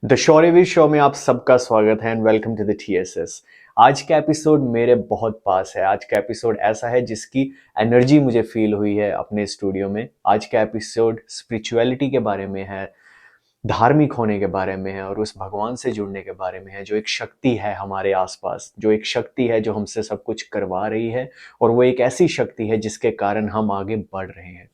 The Shauryaveer show में आप सबका स्वागत है and welcome to the TSS। आज का एपिसोड मेरे बहुत पास है। आज का एपिसोड ऐसा है जिसकी एनर्जी मुझे फील हुई है अपने स्टूडियो में। आज का एपिसोड स्पिरिचुअलिटी के बारे में है, धार्मिक होने के बारे में है और उस भगवान से जुड़ने के बारे में है जो एक शक्ति है हमारे आसपास, जो एक शक्ति है जो हमसे सब कुछ करवा रही है और वो एक ऐसी शक्ति है जिसके कारण हम आगे बढ़ रहे हैं।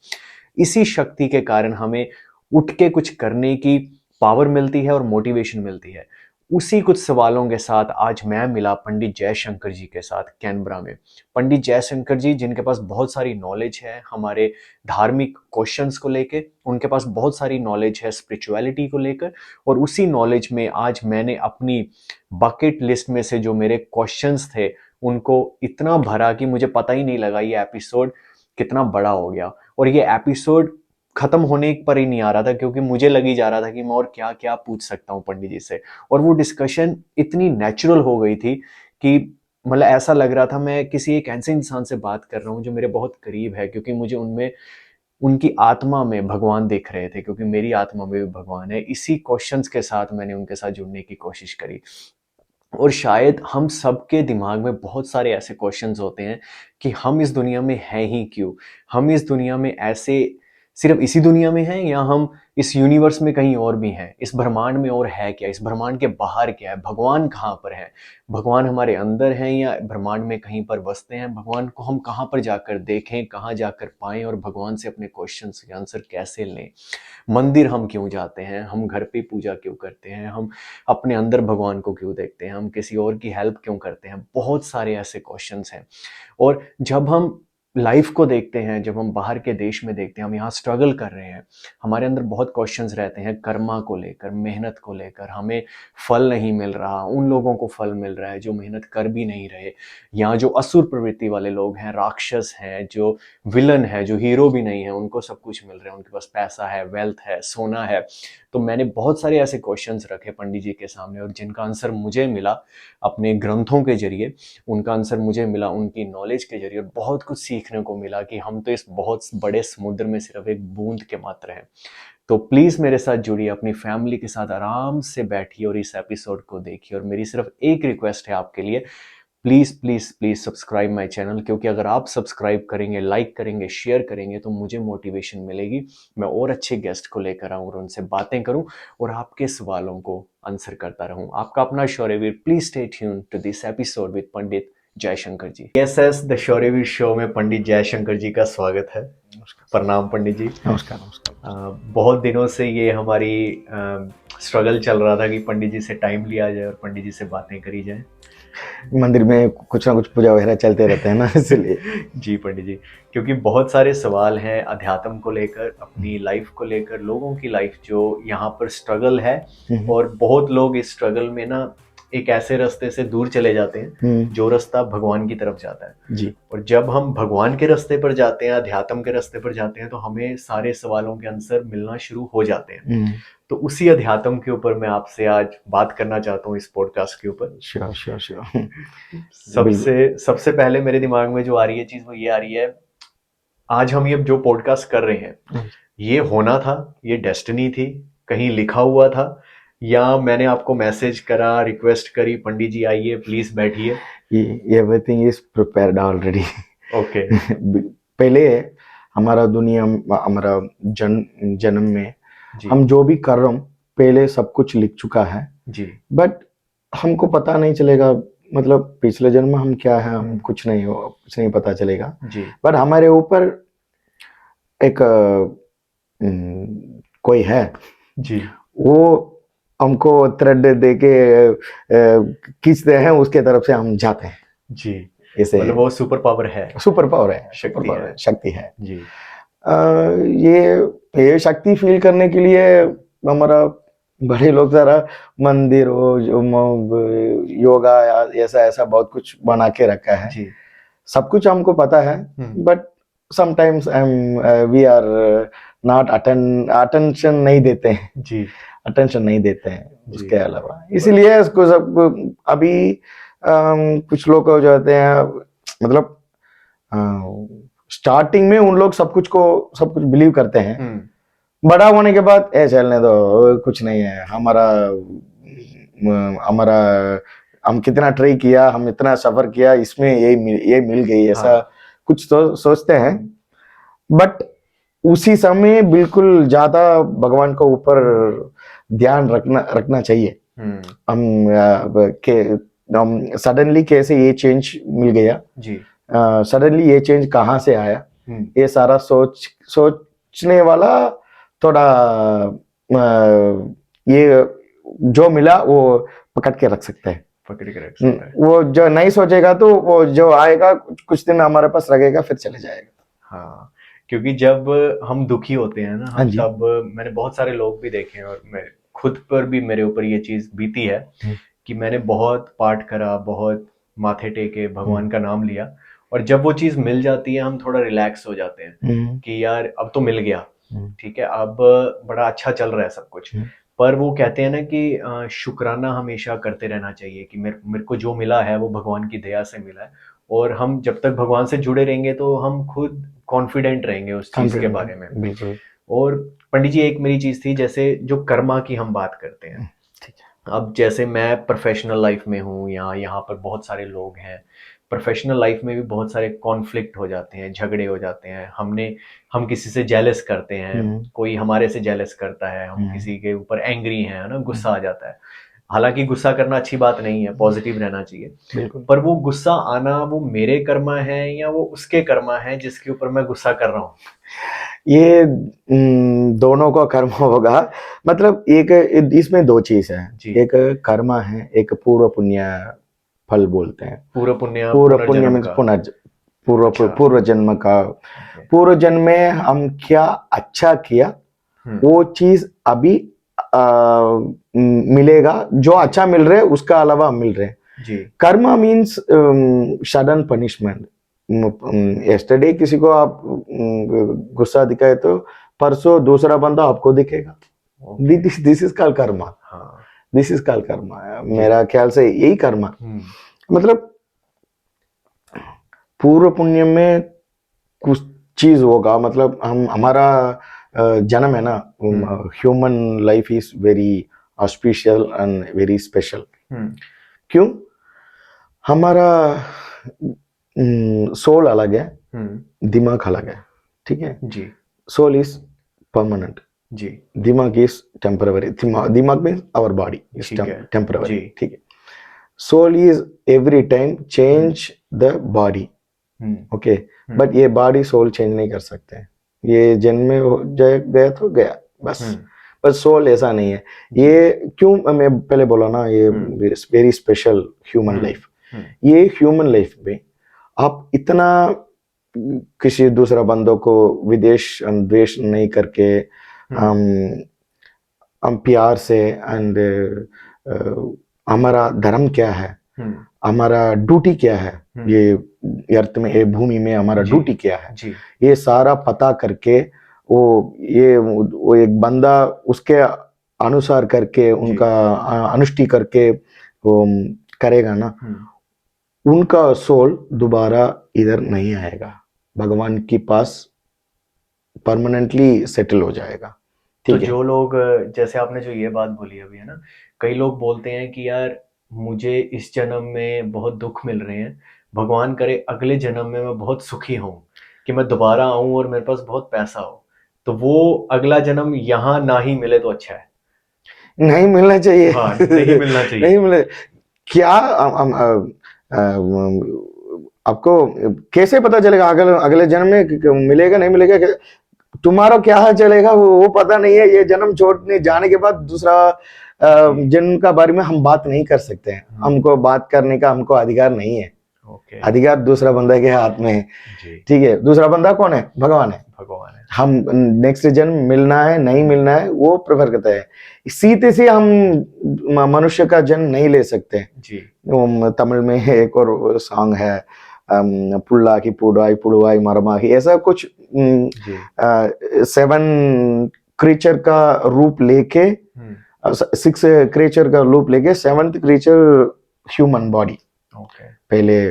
इसी शक्ति के कारण हमें उठ के कुछ करने की पावर मिलती है और मोटिवेशन मिलती है। उसी कुछ सवालों के साथ आज मैं मिला पंडित जयशंकर जी के साथ कैनबरा में। पंडित जयशंकर जी जिनके पास बहुत सारी नॉलेज है हमारे धार्मिक क्वेश्चंस को लेकर, उनके पास बहुत सारी नॉलेज है स्पिरिचुअलिटी को लेकर, और उसी नॉलेज में आज मैंने अपनी बकेट लिस्ट में से जो मेरे क्वेश्चंस थे उनको इतना भरा कि मुझे पता ही नहीं लगा ये एपिसोड कितना बड़ा हो गया। और ये एपिसोड खत्म होने पर ही नहीं आ रहा था क्योंकि मुझे लगी जा रहा था कि मैं और क्या क्या पूछ सकता हूँ पंडित जी से। और वो डिस्कशन इतनी नेचुरल हो गई थी कि मतलब ऐसा लग रहा था मैं किसी एक ऐसे इंसान से बात कर रहा हूँ जो मेरे बहुत करीब है, क्योंकि मुझे उनमें उनकी आत्मा में भगवान दिख रहे थे, क्योंकि मेरी आत्मा में भी भगवान है। इसी क्वेश्चंस के साथ मैंने उनके साथ जुड़ने की कोशिश करी। और शायद हम सबके दिमाग में बहुत सारे ऐसे क्वेश्चंस होते हैं कि हम इस दुनिया में हैं ही क्यों, हम इस दुनिया में ऐसे सिर्फ इसी दुनिया में हैं या हम इस यूनिवर्स में कहीं और भी हैं, इस ब्रह्मांड में और है क्या, इस ब्रह्मांड के बाहर क्या है, भगवान कहाँ पर है, भगवान हमारे अंदर हैं या ब्रह्मांड में कहीं पर बसते हैं, भगवान को हम कहाँ पर जाकर देखें, कहाँ जाकर पाएं और भगवान से अपने क्वेश्चंस के आंसर कैसे लें। मंदिर हम क्यों जाते हैं, हम घर पे पूजा क्यों करते हैं, हम अपने अंदर भगवान को क्यों देखते हैं, हम किसी और की हेल्प क्यों करते हैं। बहुत सारे ऐसे क्वेश्चंस हैं। और जब हम लाइफ को देखते हैं, जब हम बाहर के देश में देखते हैं, हम यहाँ स्ट्रगल कर रहे हैं, हमारे अंदर बहुत क्वेश्चंस रहते हैं कर्मा को लेकर, मेहनत को लेकर। हमें फल नहीं मिल रहा, उन लोगों को फल मिल रहा है जो मेहनत कर भी नहीं रहे। यहाँ जो असुर प्रवृत्ति वाले लोग हैं, राक्षस हैं, जो विलन है, जो हीरो भी नहीं है, उनको सब कुछ मिल रहा है, उनके पास पैसा है, वेल्थ है, सोना है। तो मैंने बहुत सारे ऐसे क्वेश्चंस रखे पंडित जी के सामने और जिनका आंसर मुझे मिला अपने ग्रंथों के जरिए, उनका आंसर मुझे मिला उनकी नॉलेज के जरिए। और बहुत कुछ सीखने को मिला कि हम तो इस बहुत बड़े समुद्र में सिर्फ एक बूंद के मात्र हैं। तो प्लीज मेरे साथ जुड़िए, अपनी फैमिली के साथ आराम से बैठिए और इस एपिसोड को देखिए। और मेरी सिर्फ एक रिक्वेस्ट है आपके लिए, please please please subscribe my channel, क्योंकि अगर आप सब्सक्राइब करेंगे, लाइक करेंगे, शेयर करेंगे तो मुझे मोटिवेशन मिलेगी, मैं और अच्छे गेस्ट को लेकर आऊं और उनसे बातें करूं और आपके सवालों को आंसर करता रहूं। आपका अपना Shauryaveer. Please stay tuned to this episode with Pandit Jaishankar ji. TSS the Shauryaveer show में पंडित जयशंकर जी का स्वागत है। प्रणाम पंडित जी। नमस्कार नमस्कार। बहुत दिनों से ये हमारी स्ट्रगल चल रहा था कि पंडित जी से टाइम लिया जाए और पंडित जी से बातें करी जाए। मंदिर में कुछ ना कुछ पूजा वगैरह चलते रहते हैं ना, इसलिए। जी पंडित जी, क्योंकि बहुत सारे सवाल हैं अध्यात्म को लेकर, अपनी लाइफ को लेकर, लोगों की लाइफ जो यहाँ पर स्ट्रगल है। और बहुत लोग इस स्ट्रगल में ना एक ऐसे रास्ते से दूर चले जाते हैं जो रास्ता भगवान की तरफ जाता है जी। और जब हम भगवान के रास्ते पर जाते हैं, अध्यात्म के रास्ते पर जाते हैं, तो हमें सारे सवालों के आंसर मिलना शुरू हो जाते हैं। तो उसी अध्यात्म के ऊपर मैं आपसे आज बात करना चाहता हूँ इस पॉडकास्ट के ऊपर। Sure sure sure. सबसे पहले मेरे दिमाग में जो आ रही है चीज वो ये आ रही है, आज हम ये जो पॉडकास्ट कर रहे हैं ये होना था, ये डेस्टिनी थी, कहीं लिखा हुआ था, या मैंने आपको मैसेज करा, रिक्वेस्ट करी पंडित जी आइए प्लीज बैठिए? Everything is prepared already. Okay. पहले हमारा दुनिया, हमारा जन्म में जी हम जो भी कर रहे हैं पहले सब कुछ लिख चुका है जी। बट हमको पता नहीं चलेगा, मतलब पिछले जन्म में हम क्या है, हम कुछ नहीं पता चलेगा जी। बट हमारे ऊपर एक कोई है जी। वो हमको थ्रेड दे के खींचते हैं, उसके तरफ से हम जाते हैं। जी, ऐसे मतलब वो सुपर पावर है, सुपर पावर है, शक्ति है। शक्ति है जी। ये शक्ति फील करने के लिए हमारा बड़े लोग जरा मंदिर हो, योगा ऐसा ऐसा बहुत कुछ बना के रखा है जी। सब कुछ हमको पता है but sometimes we are not attention नहीं देते हैं। जी। अटेंशन नहीं देते हैं जी। उसके अलावा, इसलिए इसको सब अभी कुछ लोग जो होते हैं, मतलब स्टार्टिंग में उन लोग सब कुछ बिलीव करते हैं बड़ा होने के बाद चलने दो, कुछ नहीं है हमारा, हमारा हम कितना ट्राई किया, हम इतना सफर किया, इसमें ये मिल गई, ऐसा हाँ। कुछ तो सोचते हैं। बट उसी समय बिल्कुल ज्यादा भगवान को ऊपर ध्यान रखना चाहिए। हम हम सडनली कैसे ये चेंज मिल गया जी। सडनली ये चेंज कहाँ से आया, ये सारा सोचने वाला थोड़ा ये जो मिला वो पकड़ के रख सकता है, पकड़ के रख सकता है। वो जो नहीं सोचेगा तो वो जो आएगा कुछ दिन हमारे पास लगेगा, फिर चले जाएगा। हाँ, क्योंकि जब हम दुखी होते हैं ना, हाँ हम जी। तब, मैंने बहुत सारे लोग भी देखे हैं और मैं खुद पर भी, मेरे ऊपर ये चीज बीती है कि मैंने बहुत पाठ करा, बहुत माथे टेके, भगवान का नाम लिया, और जब वो चीज मिल जाती है हम थोड़ा रिलैक्स हो जाते हैं कि यार अब तो मिल गया, ठीक है, अब बड़ा अच्छा चल रहा है सब कुछ। पर वो कहते हैं ना कि शुक्राना हमेशा करते रहना चाहिए कि मेरे को जो मिला है वो भगवान की दया से मिला है, और हम जब तक भगवान से जुड़े रहेंगे तो हम खुद कॉन्फिडेंट रहेंगे उस चीज के बारे में। बिल्कुल। और पंडित जी, एक मेरी चीज थी, जैसे जो कर्मा की हम बात करते हैं, ठीक है। अब जैसे मैं प्रोफेशनल लाइफ में हूँ या यहाँ पर बहुत सारे लोग हैं, प्रोफेशनल लाइफ में भी बहुत सारे कॉन्फ्लिक्ट हो जाते हैं, झगड़े हो जाते हैं, हम किसी से जेलस करते हैं, कोई हमारे से जेलस करता है, हम किसी के ऊपर एंग्री हैं, है ना, गुस्सा आ जाता है। हालांकि गुस्सा करना अच्छी बात नहीं है, पॉजिटिव रहना चाहिए, बिल्कुल। पर वो गुस्सा आना, वो मेरे कर्मा है या वो उसके कर्मा है जिसके ऊपर मैं गुस्सा कर रहा हूँ? ये दोनों का कर्म होगा, मतलब एक इसमें दो चीज है, एक कर्मा है, एक पूर्व पुण्य फल बोलते हैं। पूर्व पुण्य, पूर्व पुण्य पुनर्जन्म में का। अच्छा। पूर्व जन्म का, पूर्व जन्म में हम क्या अच्छा किया वो चीज अभी मिलेगा, जो अच्छा मिल रहा है उसका अलावा मिल रहे हैं। जी। Karma means sudden punishment. Yesterday किसी को आप गुस्सा दिखाए तो परसों दूसरा बंदा आपको दिखेगा। This is called Karma. This is called Karma. मेरा ख्याल से यही कर्मा, मतलब पूर्व पुण्य में कुछ चीज होगा, मतलब हमारा जन्म है ना, human life is very auspicious and very special. क्यों? हमारा सोल अलग है, दिमाग अलग है, ठीक है जी। सोल इज परमानेंट जी। दिमाग इज टेम्पररी। दिमाग means our body is temporary, ठीक है। Soul is every time change the body, okay, but ये बॉडी सोल चेंज नहीं कर सकते हैं। ये जन्म में गया तो गया बस, पर सोल ऐसा नहीं है। ये क्यों मैं पहले बोला ना, ये वेरी स्पेशल ह्यूमन लाइफ। ये ह्यूमन लाइफ में आप इतना किसी दूसरा बंदों को विदेश द्वेष नहीं करके, हम प्यार से, एंड हमारा धर्म क्या है, हमारा ड्यूटी क्या है, ये अर्थ में, ये भूमि में हमारा ड्यूटी क्या है, ये सारा पता करके वो एक बंदा उसके अनुसार करके, उनका अनुष्ठी करके वो करेगा ना, उनका सोल दोबारा इधर नहीं आएगा, भगवान के पास परमानेंटली सेटल हो जाएगा। तो जो लोग, जैसे आपने जो ये बात बोली अभी, है ना, कई लोग बोलते हैं कि यार मुझे इस जन्म में बहुत दुख मिल रहे हैं, भगवान करे अगले जन्म में मैं बहुत सुखी हूँ, कि मैं दोबारा आऊं और मेरे पास बहुत पैसा हो, तो वो अगला जन्म यहाँ ना ही मिले तो अच्छा है। नहीं मिलना चाहिए। हाँ, नहीं मिलना चाहिए। नहीं मिले क्या? आपको कैसे पता चलेगा अगले जन्म में मिलेगा नहीं मिलेगा? तुम्हारा क्या चलेगा वो पता नहीं है। ये जन्म छोड़ने जाने के बाद दूसरा जन्म का बारे में हम बात नहीं कर सकते हैं। हमको बात करने का हमको अधिकार नहीं है। अधिकार दूसरा बंदा के हाथ में है, ठीक है। दूसरा बंदा कौन है? भगवान है। हम नेक्स्ट जन्म मिलना है नहीं मिलना है वो प्रेफर करते हैं। सीधे से हम मनुष्य का जन्म नहीं ले सकते जी। तमिल में एक और सॉन्ग है, पुल्ला की पुड़ाई पुड़वाई मरमाही, ऐसा कुछ 7 क्रीचर का रूप लेके, 6 क्रीचर का रूप लेके 7th क्रीचर ह्यूमन बॉडी। पहले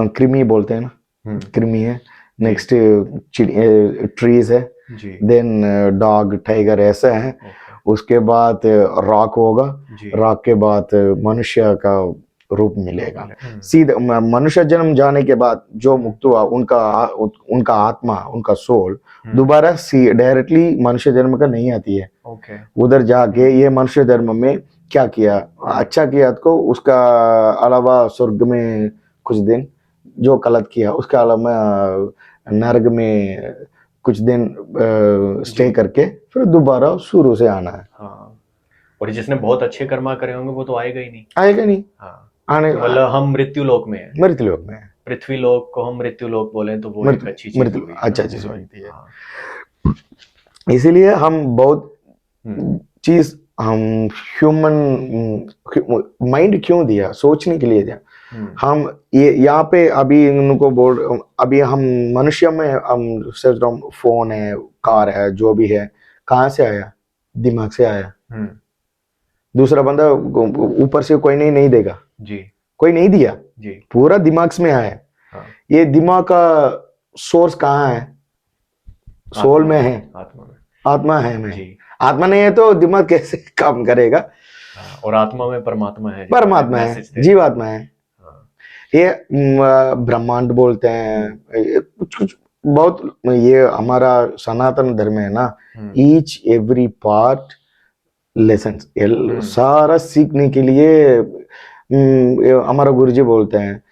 कृमि बोलते हैं ना, कृमि है, नेक्स्ट ट्रीज है, जी देन डॉग टाइगर ऐसा है, ओके उसके बाद रॉक होगा, जी रॉक के बाद मनुष्य का रूप मिलेगा। हम्म, सीधे मनुष्य जन्म जाने के बाद जो मुक्त हुआ उनका उनका आत्मा, उनका सोल दोबारा डायरेक्टली मनुष्य जन्म का नहीं आती है। ओके उधर जाके ये मनुष्य धर्म में क्या किया, अच्छा किया तो उसका अलावा स्वर्ग में कुछ दिन, जो गलत किया उसके अलावा नरक में कुछ दिन स्टे जी करके फिर दोबारा शुरू से आना है। हाँ, और जिसने बहुत अच्छे कर्मा करे होंगे वो तो आएगा ही नहीं। आएगा नहीं, हाँ, आने तो मतलब हम मृत्यु लोक में है, मृत लोक में है। पृथ्वी लोक को हम मृत्यु लोक बोले तो वो मृत एक अच्छी चीज मृत हो गई है अच्छा ना। चीज होती है। हाँ इसीलिए हम बहुत हम्म, चीज हम ह्यूमन माइंड क्यों दिया, सोचने के लिए दिया। हम ये यहाँ पे अभी इनको बोल, अभी हम मनुष्य में हम सोच रहा हूँ फोन है, कार है, जो भी है, कहाँ से आया, दिमाग से आया। हम्म, दूसरा बंदा ऊपर से कोई नहीं देगा, जी कोई नहीं दिया, जी पूरा दिमाग में आया। हाँ, ये दिमाग का सोर्स कहाँ है, सोल आत्मा में है, आत्मा में आत्मा है में। जी आत्मा नहीं है तो दिमाग कैसे काम करेगा। हाँ, और आत्मा में परमात्मा है जो हमें परमात्मा है, मैसेज दे रहा जीवात्मा है। हाँ ये ब्रह्मांड बोलते हैं, ये कुछ कुछ बहुत, ये हमारा सनातन धर्म है ना, ईच एवरी पार्ट लेसन सारा सीखने के लिए। ये हमारा गुरुजी बोलते हैं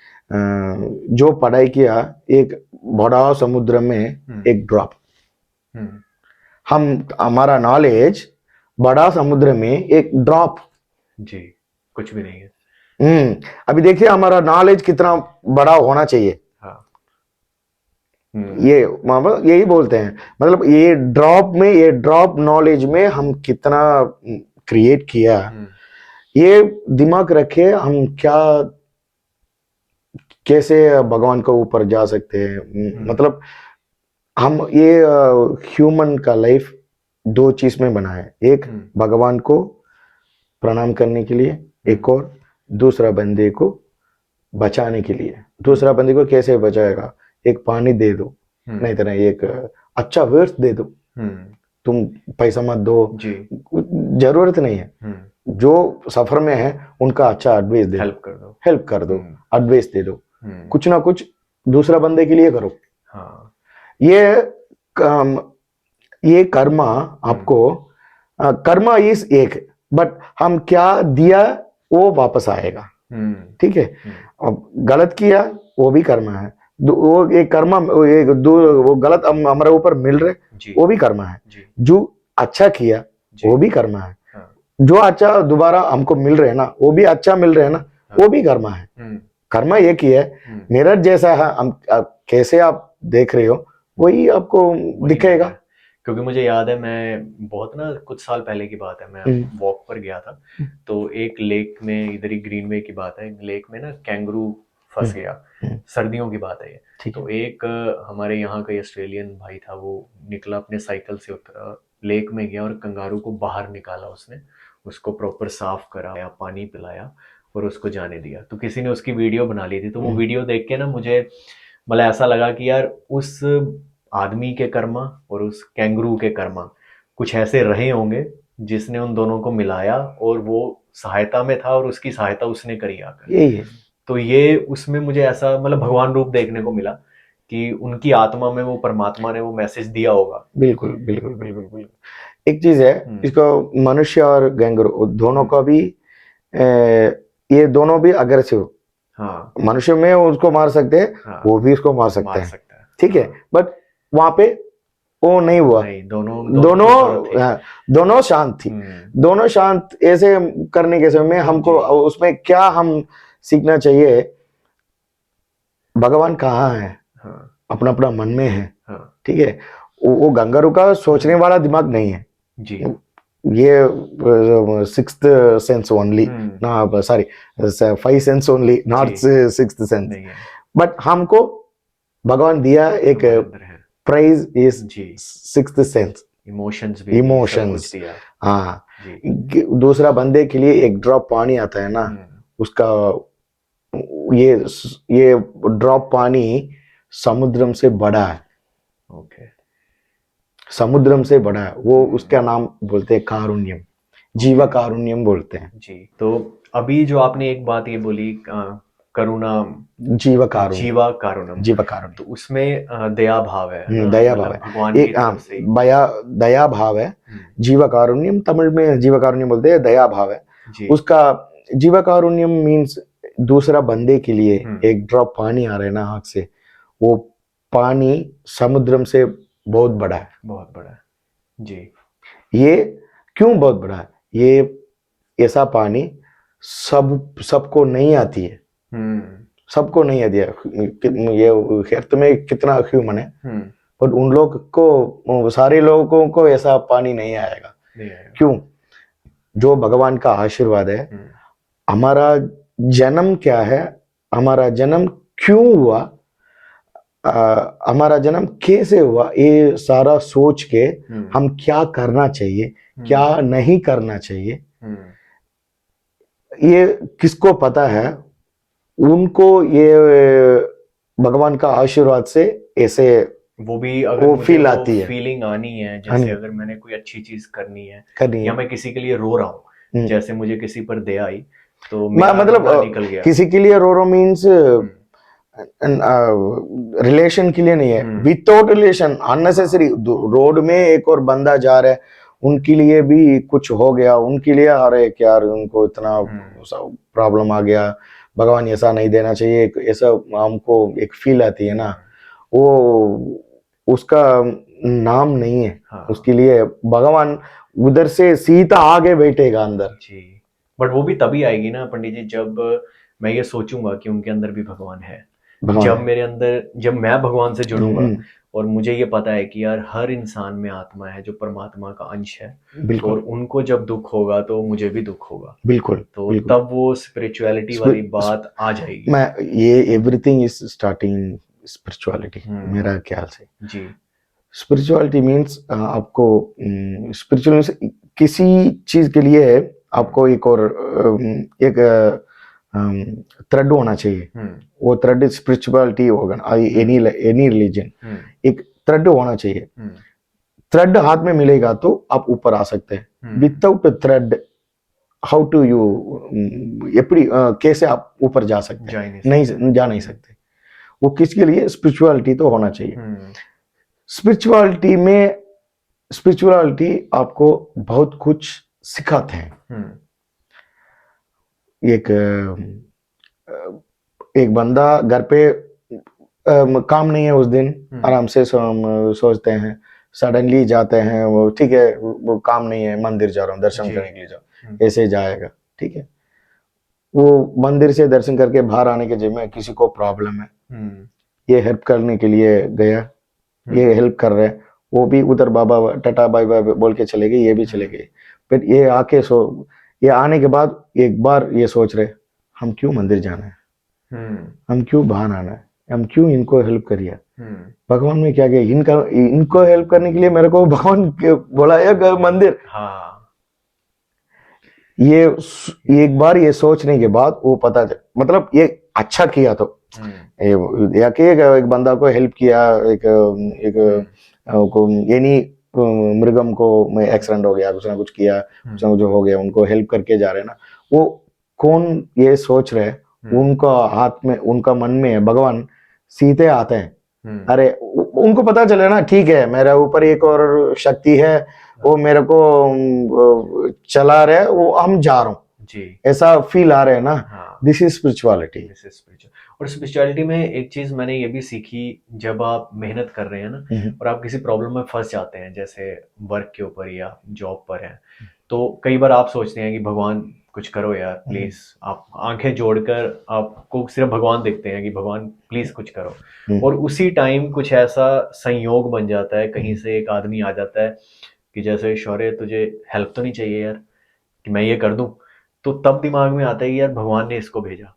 जो पढ़ाई किया एक बड़ा समुद्र में एक ड्रॉप, हम हमारा नॉलेज बड़ा समुद्र में एक ड्रॉप। जी कुछ भी नहीं है। अभी देखिए हमारा नॉलेज कितना बड़ा होना चाहिए। हाँ ये मतलब यही बोलते हैं, मतलब ये ड्रॉप में, ये ड्रॉप नॉलेज में हम कितना क्रिएट किया, ये दिमाग रखे हम क्या कैसे भगवान के ऊपर जा सकते हैं। मतलब हम ये ह्यूमन का लाइफ दो चीज में बना है, एक भगवान को प्रणाम करने के लिए, एक और दूसरा बंदे को बचाने के लिए। दूसरा बंदे को कैसे बचाएगा, एक पानी दे दो, नहीं तो नहीं एक अच्छा वर्ड्स दे दो, तुम पैसा मत दो, जरूरत नहीं है। जो सफर में है उनका अच्छा एडवाइस दे दो, हेल्प कर दो, एडवाइस दे दो, कुछ ना कुछ दूसरा बंदे के लिए करो। हाँ ये कर्मा आपको, कर्मा इस एक, बट हम क्या दिया वो वापस आएगा। ठीक है, अब गलत किया वो भी कर्मा है, वो एक कर्मा, वो गलत हमारे ऊपर मिल रहे वो भी कर्मा है। जो अच्छा किया वो भी कर्मा है, जो अच्छा दोबारा हमको मिल रहे हैं ना वो भी अच्छा मिल रहे हैं ना, वो भी कर्मा है। कर्मा एक ही है, मिरर जैसा है, हम कैसे आप देख रहे हो वही आपको दिखेगा। क्योंकि मुझे याद है, मैं बहुत ना कुछ साल पहले की बात है, मैं वॉक पर गया था, तो एक लेक में, इधर ही ग्रीनवे की बात है, लेक में ना कैंगरू फंस गया, सर्दियों की बात है ये। तो एक हमारे यहाँ का ऑस्ट्रेलियन भाई था, वो निकला अपने साइकिल से, उतरा लेक में गया और कंगारू को बाहर निकाला उसने, उसको प्रॉपर साफ कराया, पानी पिलाया और उसको जाने दिया। तो किसी ने उसकी वीडियो बना ली थी, तो वो वीडियो देख के ना मुझे मतलब ऐसा लगा कि यार उस आदमी के कर्मा और उस कैंगरू के कर्मा कुछ ऐसे रहे होंगे जिसने उन दोनों को मिलाया, और वो सहायता में था और उसकी सहायता उसने करी आकर। यही है। तो ये उसमें मुझे ऐसा मतलब भगवान रूप देखने को मिला कि उनकी आत्मा में वो परमात्मा ने वो मैसेज दिया होगा। बिल्कुल बिल्कुल बिल्कुल बिल्कुल। एक चीज है, इसको मनुष्य और गैंगरू दोनों का भी ये दोनों भी अग्रेसिव। हाँ, मनुष्य में उसको मार सकते हैं, हाँ, वो भी उसको मार सकते हैं, ठीक है, बट वहां पे वो नहीं हुआ। नहीं, दोनों शांत थी, दोनों शांत। ऐसे करने के समय में हमको उसमें क्या हम सीखना चाहिए, भगवान कहाँ है, हाँ, अपना अपना मन में है, हाँ, ठीक है। वो गंगारू का सोचने वाला दिमाग नहीं है जी, ये सिक्स्थ सेंस ओनली ना, sorry 5 sense only, not sixth sense. But हमको भगवान दिया एक prize is sixth sense, emotions. हाँ, दूसरा बंदे के लिए एक ड्रॉप पानी आता है ना, उसका ये ड्रॉप पानी समुद्रम से बड़ा है, ओके। समुद्रम से बड़ा है वो, उसका नाम बोलते हैं कारुण्यम, जीवा कारुण्यम बोलते हैं। जी, तो अभी जो आपने एक बात ये बोली करुणा, जीवा कारुण्यम, जीवा कारुणम, जीवा तो कारुण्यम, उसमें दया भाव है ना, दया भाव मतलब है, भगवान की एक तरफ से ही। दया भाव है। जीवा कारुण्यम तमिल में जीवा कारुण्यम बोलते हैं, दया भाव है जी। उसका। जीवा कारुण्यम मीन्स दूसरा बंदे के लिए एक ड्रॉप पानी आ रहा है ना आँख से, वो पानी समुद्रम से बहुत बड़ा है। बहुत बड़ा है जी। ये क्यों बहुत बड़ा है? ये ऐसा पानी सबको नहीं आती है, सबको नहीं आती है। ये अर्थ में कितना ह्यूमन है, पर उन लोग को, सारे लोगों को ऐसा पानी नहीं आएगा। क्यों? जो भगवान का आशीर्वाद है। हमारा जन्म क्या है, हमारा जन्म क्यों हुआ, हमारा जन्म कैसे हुआ, ये सारा सोच के हम क्या करना चाहिए, क्या नहीं करना चाहिए, ये किसको पता है? उनको ये भगवान का आशीर्वाद से ऐसे वो भी अगर वो मुझे फील वो आती है, फीलिंग आनी है, जैसे अगर मैंने कोई अच्छी चीज करनी है करनी या है। मैं किसी के लिए रो रहा हूँ, जैसे मुझे किसी पर दया आई तो मेरा मतलब रोना निकल गया। किसी के लिए रो रो मीन्स रिलेशन के लिए नहीं है, विदाउट रिलेशन अननेसेसरी। रोड में एक और बंदा जा रहा है, उनके लिए भी कुछ हो गया, उनके लिए अरे यार उनको इतना प्रॉब्लम आ गया, भगवान ऐसा नहीं देना चाहिए, ऐसा हमको एक फील आती है ना, वो उसका नाम नहीं है। हाँ। उसके लिए भगवान उधर से सीधा आगे बैठेगा अंदर जी, बट वो भी तभी आएगी ना पंडित जी, जब मैं ये सोचूंगा कि उनके अंदर भी भगवान है। जब मेरे अंदर, जब मैं भगवान से जुड़ूंगा और मुझे ये पता है कि यार हर इंसान में आत्मा है जो परमात्मा का अंश है, और उनको जब दुख होगा तो मुझे भी दुख होगा। बिल्कुल, तो तब वो स्पिरिचुअलिटी वाली बात आ जाएगी। मैं ये एवरीथिंग इज स्टार्टिंग स्पिरिचुअलिटी मेरा ख्याल से जी। स्पिरिचुअलिटी मीन्स आपको स्पिरिचुअल किसी चीज के लिए आपको एक और एक थ्रेड होना चाहिए। वो थ्रेड स्पिरिचुअलिटी होगा, एनी रिलीजन एक थ्रेड होना चाहिए। थ्रेड हाथ में मिलेगा तो आप ऊपर आ सकते हैं। Without thread how to you, कैसे आप ऊपर जा सकते हैं? नहीं जा नहीं सकते। वो किसके लिए? स्पिरिचुअलिटी तो होना चाहिए। स्पिरिचुअलिटी आपको बहुत कुछ सिखाते हैं। एक बंदा घर पे काम नहीं है उस दिन, आराम से सोचते हैं, सडनली जाते हैं, वो ठीक है वो काम नहीं है, मंदिर जा रहा हूँ दर्शन करने के लिए जाओ, ऐसे जाएगा, ठीक है। वो मंदिर से दर्शन करके बाहर आने के जब में किसी को प्रॉब्लम है, ये हेल्प करने के लिए गया, ये हेल्प कर रहे हैं, वो भी उधर बाबा टाटा बाय बाय बोल के चले गए, ये भी चले गए। फिर ये आने के बाद एक बार ये सोच रहे, हम क्यों मंदिर जाना है, हम क्यों बाहर आना है, हम क्यों इनको हेल्प करिए। भगवान ने क्या किया, इनको हेल्प करने के लिए मेरे को भगवान बोला है मंदिर। ये एक बार ये सोचने के बाद वो पता मतलब ये अच्छा किया तो या कि एक बंदा को हेल्प किया, यानी मृगम को एक्सीडेंट हो गया, कुछ ना कुछ किया, कुछ ना कुछ हो गया, उनको हेल्प करके जा रहे हैं ना, वो कौन ये सोच रहे, उनका हाथ में, उनका मन में भगवान सीधे आते हैं। अरे उनको पता चले ना, ठीक है मेरे ऊपर एक और शक्ति है, वो मेरे को चला रहे है, वो हम जा रहा हूँ जी, ऐसा फील आ रहा है ना। This is spirituality. और स्पिरिचुअलिटी में एक चीज मैंने ये भी सीखी, जब आप मेहनत कर रहे हैं ना और आप किसी प्रॉब्लम में फंस जाते हैं, जैसे वर्क के ऊपर या जॉब पर है, तो कई बार आप सोचते हैं कि भगवान कुछ करो यार प्लीज, आप आंखें जोड़कर आपको सिर्फ भगवान देखते हैं कि भगवान प्लीज कुछ करो, और उसी टाइम कुछ ऐसा संयोग बन जाता है, कहीं से एक आदमी आ जाता है कि जैसे शौर्य तुझे हेल्प तो नहीं चाहिए यार कि मैं ये कर दूं, तो तब दिमाग में आता है यार भगवान ने इसको भेजा।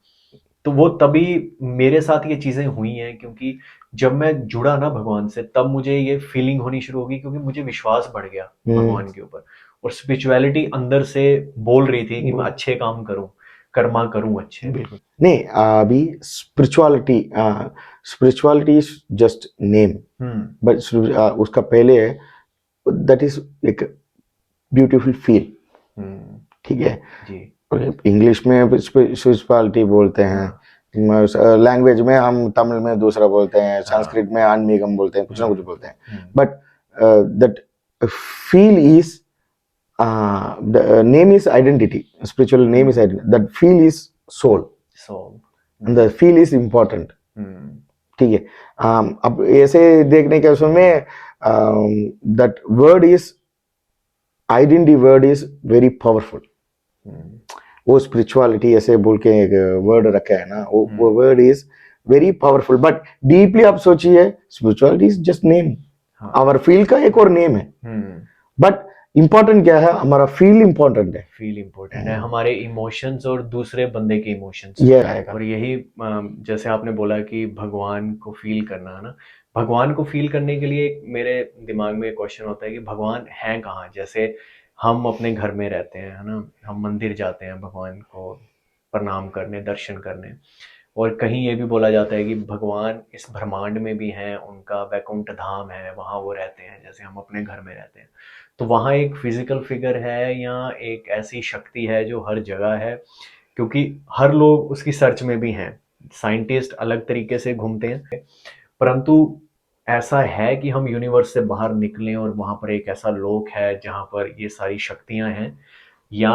तो वो तभी मेरे साथ ये चीजें हुई हैं, क्योंकि जब मैं जुड़ा ना भगवान से, तब मुझे ये फीलिंग होनी शुरू होगी, क्योंकि मुझे विश्वास बढ़ गया भगवान के ऊपर, और स्पिरिचुअलिटी अंदर से बोल रही थी कि मैं अच्छे काम करूं, कर्मा करूं अच्छे। नहीं, अभी spirituality spirituality is just name, but उसका पहले दैट इज एक ब्यूटीफुल फील, ठीक है। जी इंग्लिश में स्पिरिचुअलिटी बोलते हैं, लैंग्वेज में हम तमिल में दूसरा बोलते हैं, संस्कृत में आन्मीगम बोलते हैं, कुछ ना कुछ बोलते हैं, but that feel is the name is identity, spiritual name is identity, that feel is soul, and the feel is important, ठीक है। अब ऐसे देखने के उसमें that word is identity, word is very powerful, वो spirituality ऐसे बोल के एक वर्ड रखा है ना, वो word is very powerful, but deeply आप सोचिए spirituality is just name, our feel का एक और नेम है, बट इंपॉर्टेंट क्या है, हमारा फील इंपॉर्टेंट है, फील इंपॉर्टेंट है, हमारे इमोशंस और दूसरे बंदे के इमोशंस ये रहेगा। और यही जैसे आपने बोला कि भगवान को फील करना है ना, भगवान को फील करने के लिए मेरे दिमाग में एक क्वेश्चन होता है कि भगवान है कहाँ। जैसे हम अपने घर में रहते हैं, है ना, हम मंदिर जाते हैं भगवान को प्रणाम करने, दर्शन करने, और कहीं ये भी बोला जाता है कि भगवान इस ब्रह्मांड में भी हैं, उनका वैकुंठ धाम है, वहाँ वो रहते हैं जैसे हम अपने घर में रहते हैं। तो वहाँ एक फिजिकल फिगर है या एक ऐसी शक्ति है जो हर जगह है, क्योंकि हर लोग उसकी सर्च में भी हैं, साइंटिस्ट अलग तरीके से घूमते हैं, परंतु ऐसा है कि हम यूनिवर्स से बाहर निकलें और वहाँ पर एक ऐसा लोक है जहाँ पर ये सारी शक्तियाँ हैं, या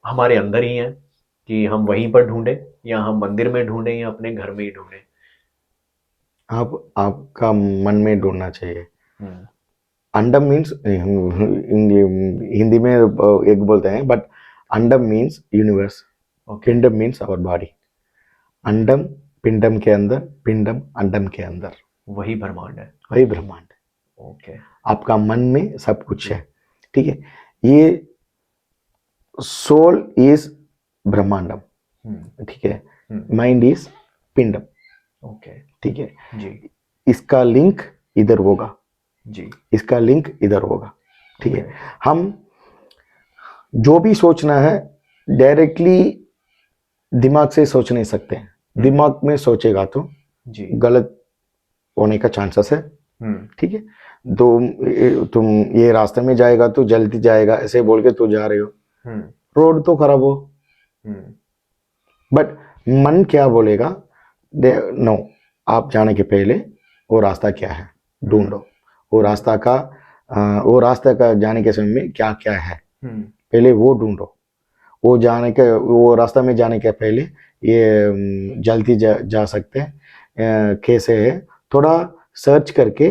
हमारे अंदर ही हैं कि हम वहीं पर ढूंढें, या हम मंदिर में ढूंढें, या अपने घर में ही ढूंढें। आपका मन में ढूंढना चाहिए। अंडम मीन्स हिंदी में एक बोलते हैं, but andam means universe, pindam means our body. अंडम पिंडम के अंदर, पिंडम अंडम के अंदर, वही ब्रह्मांड है, वही ब्रह्मांड। ओके, आपका मन में सब कुछ है, ठीक है। ये सोल इज ब्रह्मांडम, ठीक है, माइंड इज पिंडम, ओके, ठीक है जी, इसका लिंक इधर होगा जी, इसका लिंक इधर होगा, ठीक है। हम जो भी सोचना है डायरेक्टली दिमाग से सोच नहीं सकते हैं, दिमाग में सोचेगा तो जी, गलत होने का चांसेस है, ठीक है। तो तुम ये रास्ते में जाएगा तो जल्दी जाएगा ऐसे बोल के तो जा रहे हो, रोड तो खराब हो, बट मन क्या बोलेगा, नो, आप जाने के पहले वो रास्ता क्या है ढूंढो, वो रास्ता का जाने के समय में क्या क्या है पहले वो ढूंढो, वो रास्ता में जाने के पहले ये जल्दी जा सकते हैं कैसे है, थोड़ा सर्च करके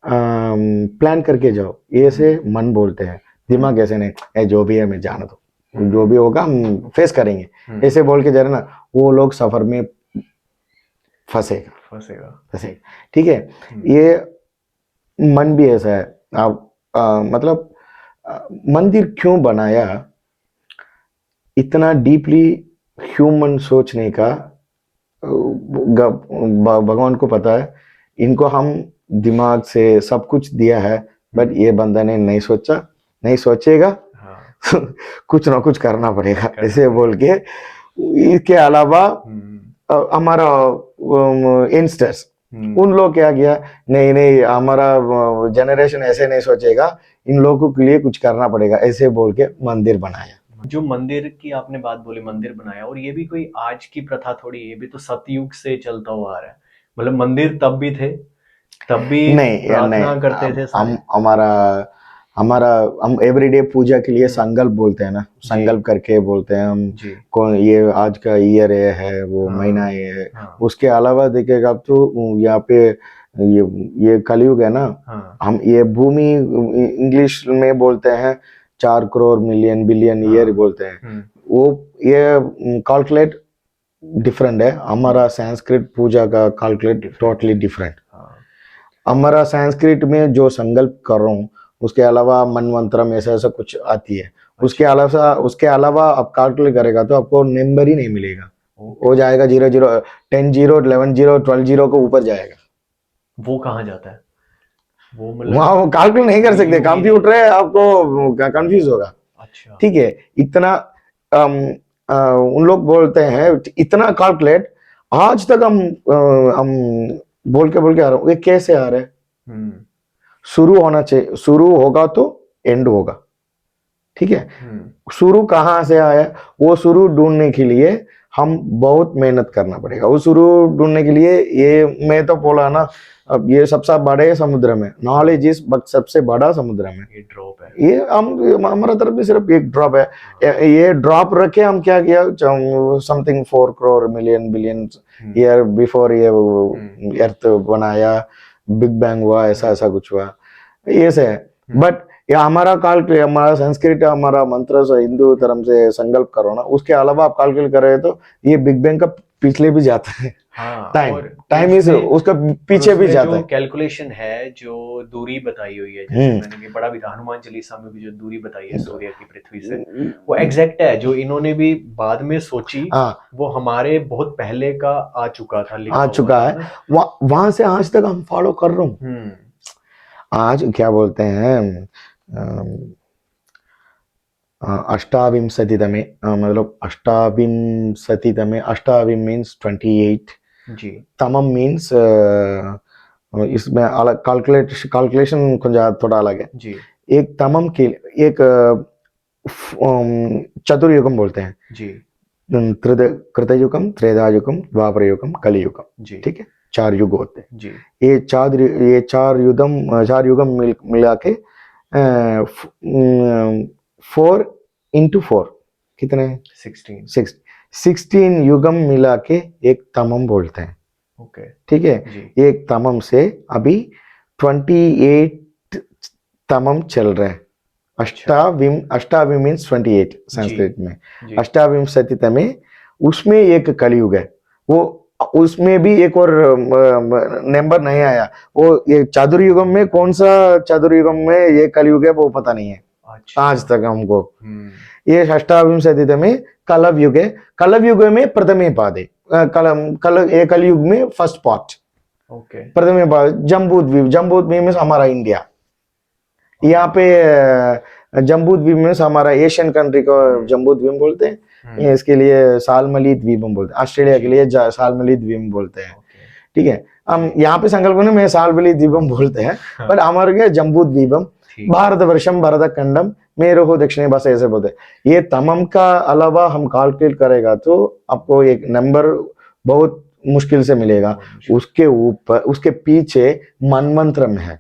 प्लान करके जाओ, ये से मन बोलते हैं, दिमाग ऐसे नहीं जो भी है मैं जाना दो, जो भी होगा हम फेस करेंगे, ऐसे बोल के जा रहे ना, वो लोग सफर में फंसेगा, ठीक है। ये मन भी ऐसा है। आप मतलब मंदिर क्यों बनाया, इतना डीपली ह्यूमन सोचने का भगवान को पता है, इनको हम दिमाग से सब कुछ दिया है, बट ये बंदा ने नहीं सोचेगा, कुछ ना कुछ करना पड़ेगा ऐसे बोल के। इसके अलावा हमारा यंगस्टर्स, उन लोग क्या किया, नहीं हमारा जनरेशन ऐसे नहीं सोचेगा, इन लोगों के लिए कुछ करना पड़ेगा ऐसे बोल के मंदिर बनाया। जो मंदिर की आपने बात बोली, मंदिर बनाया, और ये भी कोई आज की प्रथा थोड़ी, ये भी तो सतयुग से चलता हुआ आ रहा है। मतलब मंदिर तब भी थे, तब भी प्रार्थना करते थे हम एवरीडे पूजा के लिए संकल्प बोलते हैं ना, संकल्प करके बोलते हैं हम, कौन ये आज का ईयर है वो महीना ये है। उसके अलावा देखेगा अब तो यहाँ पे ये कलयुग है ना, हम ये भूमि इंग्लिश में बोलते हैं 4 करोड़ मिलियन बिलियन ईयर बोलते हैं, वो ये कैलकुलेट डिफरेंट है। हमारा संस्कृत पूजा का कैलकुलेट टोटली डिफरेंट। हमारा संस्कृत में जो संकल्प कर रहा हूँ, उसके अलावा मनमंत्रम ऐसा कुछ आती है, उसके अलावा आप कैलकुलेट करेगा तो आपको नंबर ही नहीं मिलेगा, हो जाएगा 0 0 10 0 11 0 12 0 को ऊपर जाएगा। वो कहाँ जाता है, वो वहाँ वो कैलकुलेट नहीं कर सकते, कंप्यूटर है, आपको कंफ्यूज होगा। अच्छा, ठीक है। इतना उन लोग बोलते हैं इतना कैलकुलेट, आज तक हम बोल के आ रहा हूँ, ये कैसे आ रहा है? हम्म शुरू होना चाहिए, शुरू होगा तो एंड होगा, ठीक है। हम्म शुरू कहाँ से आया, वो शुरू ढूंढने के लिए हम बहुत मेहनत करना पड़ेगा। वो शुरू ढूंढने के लिए, ये मैं तो बोला ना, अब ये सबसे बड़े समुद्र में नॉलेज इस सबसे बड़ा समुद्र में, ये ड्रॉप है। ये हम हमारा तरफ भी सिर्फ एक ड्रॉप है। ये ड्रॉप रखे हम क्या किया, समथिंग 4 करोड़ मिलियन बिलियन हम्म ईयर बिफोर ये हम्म अर्थ बनाया, बिग बैंग हुआ, ऐसा ऐसा कुछ हुआ, ये से है। हम्म बट ये हमारा कैलकुलेट, हमारा संस्कृत, हमारा मंत्र से, हिंदू धर्म से संकल्प करो ना, उसके अलावा आप कैलकुलेट कर रहे तो ये बिग बैंग का पिछले भी जाता है। हाँ, टाइम, और टाइम इज उसमें उसका और पीछे भी उसमें जाता जो है। कैलकुलेशन है, जो दूरी बताई हुई है, जैसे हम्म मैंने भी पढ़ा भी था, हनुमान चालीसा में भी जो दूरी बताई है सूर्य की पृथ्वी से, वो एग्जैक्ट है। जो इन्होंने भी बाद में सोची, हाँ, वो हमारे बहुत पहले का आ चुका था, आ लिखा हुआ चुका था है। ना। वहां से आज तक हम फॉलो कर रहा हूँ। हम्म आज क्या बोलते हैं, अष्टाविंशतितमे, मतलब अष्टाविंशतितमे, अष्टाविं मीन्स 28, जी तमम मीन्स, इसमें अलग कैलकुलेशन कुछ थोड़ा अलग है। जी एक तमम के, एक चतुर्युगम बोलते हैं। जी कृतयुगम, त्रेधायुगम, द्वापर युगम, कलियुगम, जी ठीक है, 4 युग होते हैं। जी ये चार युगम मिला के 4 into 4 कितने, 16। 16 युगम मिला के एक तमम बोलते हैं, ओके ठीक है। जी एक तमम से अभी 28 तमम चल रहे हैं। अच्छा अष्टाविम मीन्स 28 जी संस्कृत में। जी अष्टाविंशतितमे, उसमें एक कलयुग है। वो उसमें भी एक और नंबर नहीं आया। वो ये चातुर्युगम में कौन सा, चातुर्युगम में ये कलयुग है वो पता नहीं है अच्छा आज तक हमको। हम्म ये अष्टाविंशतितमे कलव युग है। कलव युग में प्रथमे पादे, ये कलयुग में फर्स्ट पार्ट, ओके प्रथमे पाद, जम्बू द्वीप। जम्बू द्वीप में हमारा इंडिया, यहाँ पे जम्बू द्वीप में हमारा एशियन कंट्री को जम्बू द्वीप बोलते हैं। इसके लिए सालमली द्वीपम बोलते हैं। ऑस्ट्रेलिया के जी लिए सालमली द्वीप बोलते हैं, ओके ठीक है। हम जी यहाँ पे संकल्प में सालमली द्वीपम बोलते हैं, हाँ बट हमारे क्या जम्बू द्वीपम, ठीक है भारतवर्षम भरत खंडम मेरुह दक्षिणे, बस ऐसे बोलते हैं। ये तमम का अलावा हम कैलकुलेट करेगा तो आपको एक नंबर बहुत मुश्किल से मिलेगा। बहुत मुश्किल उसके ऊपर, उसके पीछे मनमंत्रम है।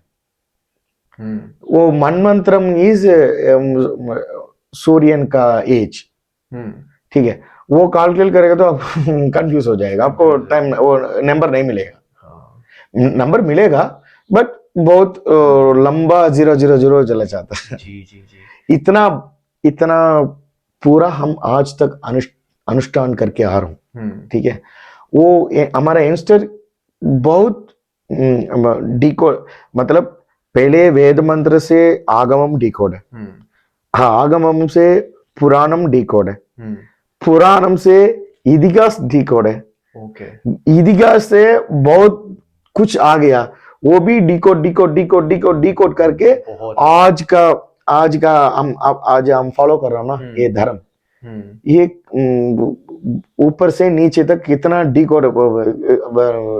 हम्म वो मनमंत्रम इज सूर्यन का एज, हम्म ठीक है। वो कैलकुलेट करेगा तो आप कंफ्यूज हो जाएगा, आपको कंफ्यूज हो टाइम, जाएगा वो नंबर नहीं मिलेगा। हाँ नंबर मिलेगा बट बहुत लंबा 000 चला जाता है। जी जी जी इतना इतना पूरा हम आज तक अनुष्ठान करके आ रहा हूँ, हम्म ठीक है। वो हमारा यंगस्टर बहुत डिकोड, मतलब पहले वेद मंत्र से आगमम डिकोड है। हम्म हाँ, आगमम से पुराणम डिकोड है। हम्म पुराणम से इतिहास डिकोड है। ओके इतिहास से बहुत कुछ आ गया, वो भी decode decode decode decode decode करके बहुत है आज का, आज हम फॉलो कर रहे हो ना ये धर्म। हम्म ये ऊपर से नीचे तक कितना डिकोड,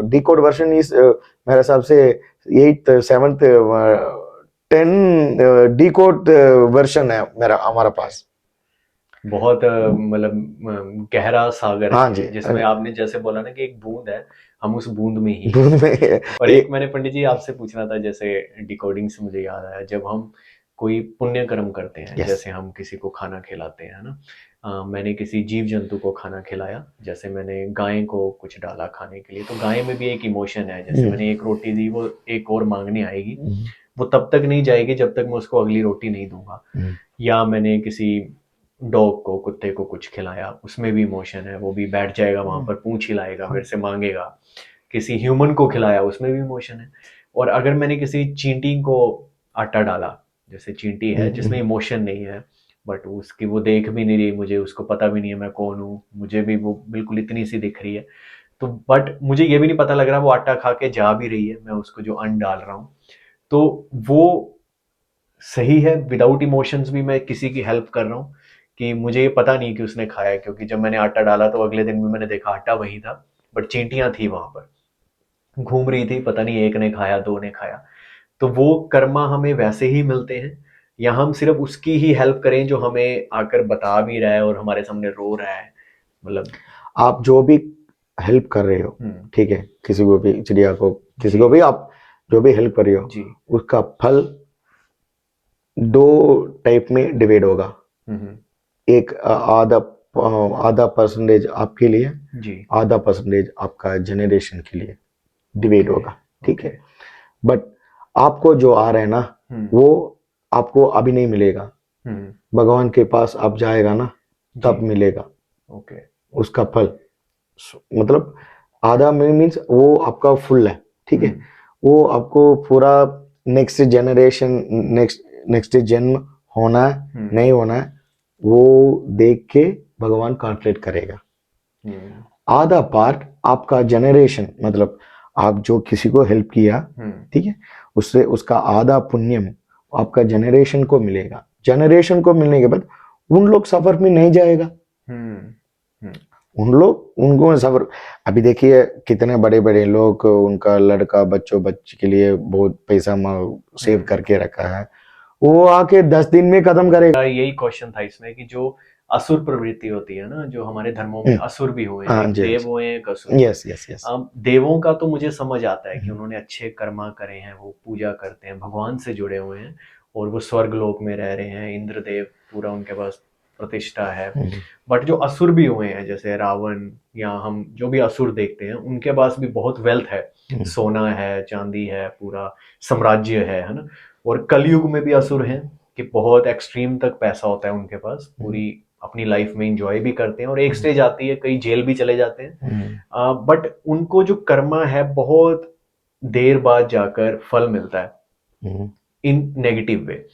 डिकोड वर्जन इस मेरे हिसाब से 8th 7th 10 डिकोड वर्जन है मेरा, हमारा पास। बहुत मतलब गहरा सागर हाँ जी, है, जिसमें आपने जैसे बोला ना कि एक बूंद है, हम उस बूंद में ही हैं। दूध में और एक मैंने पंडित जी आपसे पूछना था, जैसे डिकोडिंग से मुझे याद आया, जब हम कोई पुण्य कर्म करते हैं, यस, जैसे हम किसी को खाना खिलाते हैं ना, मैंने किसी जीव जंतु को खाना खिलाया, जैसे मैंने गाय को कुछ डाला खाने के लिए, तो गाय में भी एक इमोशन है। जैसे मैंने एक रोटी दी, वो एक और मांगने आएगी, वो तब तक नहीं जाएगी जब तक मैं उसको अगली रोटी नहीं दूंगा। या मैंने किसी डॉग को, कुत्ते को कुछ खिलाया, उसमें भी इमोशन है, वो भी बैठ जाएगा वहां पर, पूंछ हिलाएगा, मेरे से मांगेगा। किसी ह्यूमन को खिलाया, उसमें भी इमोशन है। और अगर मैंने किसी चींटी को आटा डाला, जैसे चींटी है जिसमें इमोशन नहीं है, बट उसकी वो देख भी नहीं रही मुझे, उसको पता भी नहीं है मैं कौन हूँ, मुझे भी वो बिल्कुल इतनी सी दिख रही है, तो बट मुझे ये भी नहीं पता लग रहा वो आटा खा के जा भी रही है, मैं उसको जो अन्न डाल रहा हूँ, तो वो सही है। विदाउट इमोशंस भी मैं किसी की हेल्प कर रहा हूँ, कि मुझे ये पता नहीं कि उसने खाया है, क्योंकि जब मैंने आटा डाला तो अगले दिन भी मैंने देखा आटा वही था, बट चींटियां थी वहां पर। घूम रही थी, पता नहीं एक ने खाया, दो ने खाया, तो वो कर्मा हमें वैसे ही मिलते हैं, या हम सिर्फ उसकी ही हेल्प करें जो हमें आकर बता भी रहा है और हमारे सामने रो रहा है, मतलब। आप जो भी हेल्प कर रहे हो, ठीक है, किसी को भी, चिड़िया को, किसी को भी आप जो भी हेल्प कर रहे हो, जी। उसका फल दो टाइप में डिवाइड होगा। एक आधा परसेंटेज आपके लिए, जी। आधा परसेंटेज आपका जनरेशन के लिए डिवाइड होगा, ठीक है। बट आपको जो आ रहा है ना, वो आपको अभी नहीं मिलेगा, भगवान के पास आप जाएगा ना तब मिलेगा उसका फल। मतलब आधा मीन्स वो आपका फुल है, ठीक है, वो आपको पूरा नेक्स्ट जनरेशन, नेक्स्ट जन्म होना है नहीं होना है, वो देख के भगवान कैलकुलेट करेगा। आधा पार्ट आपका जनरेशन, मतलब आप जो किसी को हेल्प किया, ठीक है, उससे उसका आधा पुण्यम आपका जनरेशन को मिलेगा। जनरेशन को मिलने के बाद उन लोग सफर में नहीं जाएगा, उन लोग उनको सफर। अभी देखिए कितने बड़े बड़े लोग, उनका लड़का बच्चों बच्चे के लिए बहुत पैसा सेव करके रखा है, वो आके 10 दिन में खत्म करेगा। यही क्वेश्चन था इसमें कि जो असुर प्रवृत्ति होती है ना, जो हमारे धर्मों में असुर भी हुए हैं, एक देव हुए हैं, एक असुर। Yes yes yes. देवों का तो मुझे समझ आता है कि उन्होंने अच्छे कर्मा करे हैं, वो पूजा करते हैं, भगवान से जुड़े हुए हैं और वो स्वर्ग लोक में रह रहे हैं, इंद्रदेव पूरा उनके पास प्रतिष्ठा है। बट जो असुर भी हुए हैं, जैसे रावण, या हम जो भी असुर देखते हैं, उनके पास भी बहुत वेल्थ है, सोना है, चांदी है, पूरा साम्राज्य है ना। और कलयुग में भी असुर हैं कि बहुत एक्सट्रीम तक पैसा होता है उनके पास, पूरी अपनी लाइफ में एंजॉय भी करते हैं, और एक स्टेज आती है कई जेल भी चले जाते हैं। बट उनको जो कर्मा है बहुत देर बाद जाकर फल मिलता है इन नेगेटिव वे।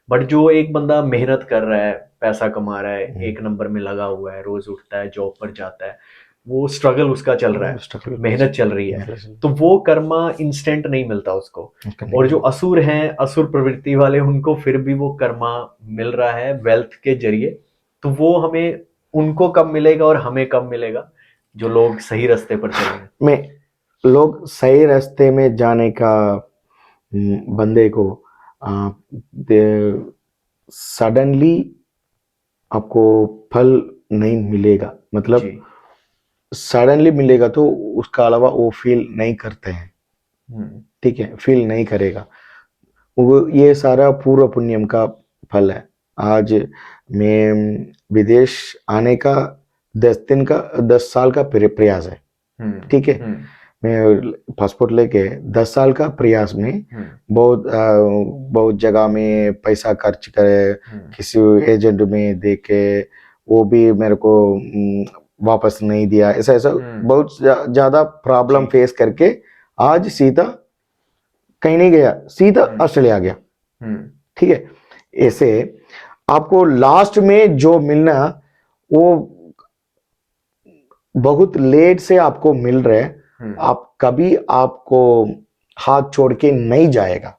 बट जो एक बंदा मेहनत कर रहा है, पैसा कमा रहा है, एक नंबर में लगा हुआ है, रोज उठता है, जॉब पर जाता है, वो स्ट्रगल उसका चल रहा है, मेहनत चल रही है, तो वो कर्मा इंस्टेंट नहीं मिलता उसको। और जो असुर हैं, असुर प्रवृत्ति वाले, उनको फिर भी वो कर्मा मिल रहा है वेल्थ के जरिए। तो वो हमें, उनको कब मिलेगा और हमें कब मिलेगा, जो लोग सही रास्ते पर चल रहे हैं। में लोग सही रास्ते में जाने का बंदे को सडनली आपको फल नहीं मिलेगा, मतलब सडनली मिलेगा तो उसका अलावा वो फील नहीं करते हैं, ठीक है, फील नहीं करेगा वो। ये सारा पूर्व पुण्यम का फल है। आज मैं विदेश आने का 10 साल का प्रयास है, ठीक है, मैं पासपोर्ट लेके 10 साल का प्रयास में बहुत जगह में पैसा खर्च करे, किसी एजेंट में देके वो भी मेरे को वापस नहीं दिया, ऐसा ऐसा बहुत ज्यादा प्रॉब्लम फेस करके आज सीधा कहीं नहीं गया, सीधा ऑस्ट्रेलिया गया, ठीक है। ऐसे आपको लास्ट में जो मिलना वो बहुत लेट से आपको मिल रहे, आप कभी आपको हाथ छोड़ के नहीं जाएगा,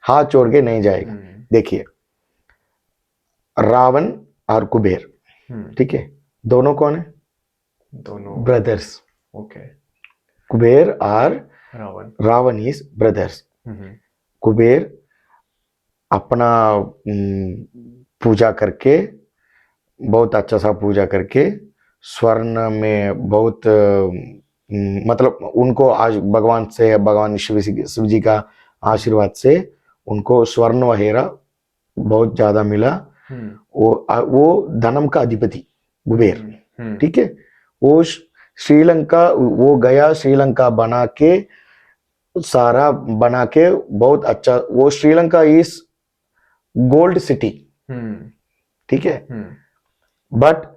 हाथ छोड़ के नहीं जाएगा। देखिए रावण और कुबेर, ठीक है, दोनों कौन है? दोनों ब्रदर्स। कुबेर और रावण इज ब्रदर्स। कुबेर अपना पूजा करके, बहुत अच्छा सा पूजा करके, स्वर्ण में बहुत मतलब उनको आज भगवान से, भगवान शिव जी का आशीर्वाद से उनको स्वर्ण वगैरह बहुत ज्यादा मिला। वो धनम का अधिपति कुबेर, ठीक है। वो श्रीलंका, वो गया श्रीलंका बना के, सारा बना के बहुत अच्छा, वो श्रीलंका इज गोल्ड सिटी, ठीक है। But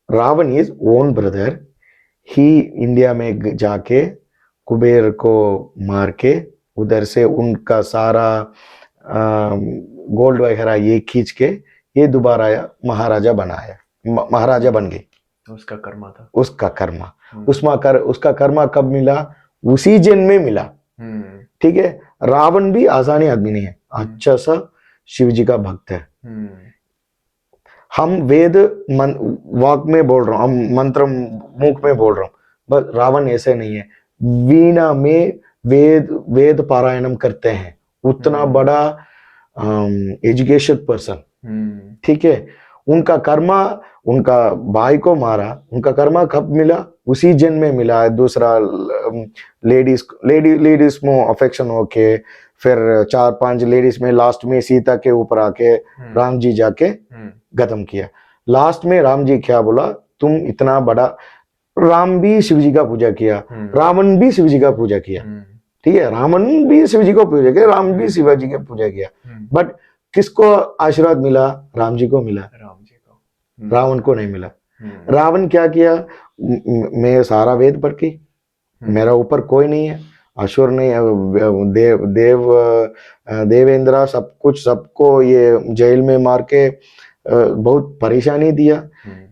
Ravana is own brother, he India में जाके कुबेर को मार के उधर से उनका सारा गोल्ड वगैरह ये खींच के ये दोबारा महाराजा बनाया, महाराजा बन गए। उसका कर्मा था, उसका कर्मा, उसका कर्मा कब मिला? उसी जन्म में मिला, ठीक है। रावण भी आसानी आदमी नहीं है, अच्छा सा शिव जी का भक्त है। हम वेद वाक में बोल रहा हूँ, हम मंत्र मुख में बोल रहा हूँ, बस रावण ऐसे नहीं है। वीणा में वेद वेद पारायणम करते हैं, उतना बड़ा एजुकेशन पर्सन, ठीक है। उनका कर्मा, उनका भाई को मारा, उनका कर्मा कब मिला? उसी जन्म में मिला। दूसरा लेडीज में अफेक्शन होके, फिर 4-5 लेडीज में लास्ट में सीता के ऊपर आके राम जी जाके खत्म किया। लास्ट में राम जी क्या बोला, तुम इतना बड़ा, राम भी शिव जी का पूजा किया, रावण भी शिव जी का पूजा किया, ठीक है। रावण भी शिव जी को पूजा किया, राम भी शिवाजी का पूजा किया, बट किसको आशीर्वाद मिला? राम जी को मिला, राम जी को, रावण को नहीं मिला। रावण क्या किया? मैं सारा वेद पढ़ के, मेरा ऊपर कोई नहीं है, असुर नहीं है, देवेंद्र सब कुछ, सबको ये जेल में मार के बहुत परेशानी दिया।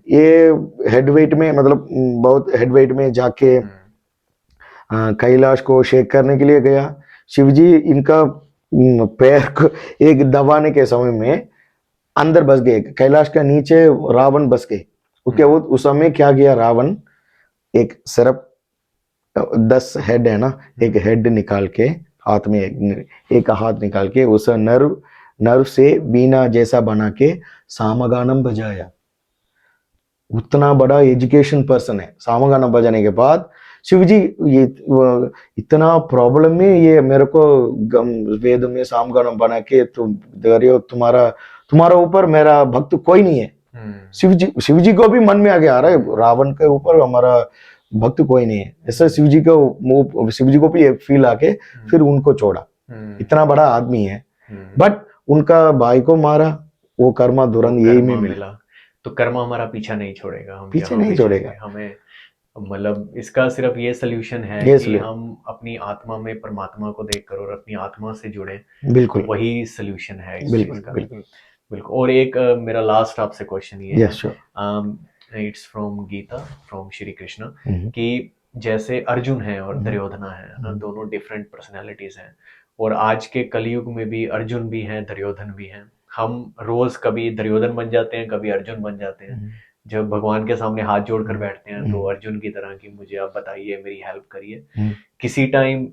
ये हेड वेट में, मतलब बहुत हेड वेट में जाके कैलाश को शेक करने के लिए गया। शिवजी इनका पैर को एक दबाने के समय में अंदर बस गए, कैलाश का नीचे रावण बस गए। उसके बाद उस समय क्या किया रावण, एक सिर्फ 10 हेड है ना, एक हेड निकाल के हाथ में, एक हाथ निकाल के उस नर्व से वीणा जैसा बना के सामगानम बजाया। उतना बड़ा एजुकेशन पर्सन है। सामगानम बजाने के बाद शिवजी ये इतना प्रॉब्लम में, ये मेरे को वेद में सामगानम बना के तुम तुम्हारा ऊपर मेरा भक्त कोई नहीं है। शिवजी को भी मन में आगे आ रहा है, रावण के ऊपर हमारा भक्त कोई नहीं है, ऐसा शिवजी को भी एक फील आके फिर उनको छोड़ा। इतना बड़ा आदमी है, बट उनका भाई को मारा, वो कर्मा तुरंत यही में मिला। तो कर्मा हमारा पीछा नहीं छोड़ेगा, हम पीछे नहीं छोड़ेगा हमें, मतलब इसका सिर्फ ये सोल्यूशन है कि हम अपनी आत्मा में परमात्मा को देखकर और अपनी आत्मा से जुड़े, बिल्कुल वही सोल्यूशन है इस बिल्कुल चीज का। बिल्कुल बिल्कुल। और एक मेरा लास्ट आपसे क्वेश्चन ये Yes, sure. है, it's from Gita, from Shri Krishna, कि जैसे अर्जुन है और दुर्योधना है ना, दोनों डिफरेंट पर्सनालिटीज हैं, और आज के कलयुग में भी अर्जुन भी हैं, दुर्योधन भी हैं। हम रोज कभी दुर्योधन बन जाते हैं, कभी अर्जुन बन जाते हैं। जब भगवान के सामने हाथ जोड़कर बैठते हैं तो अर्जुन की तरह कि मुझे आप बताइए, मेरी हेल्प करिए। किसी टाइम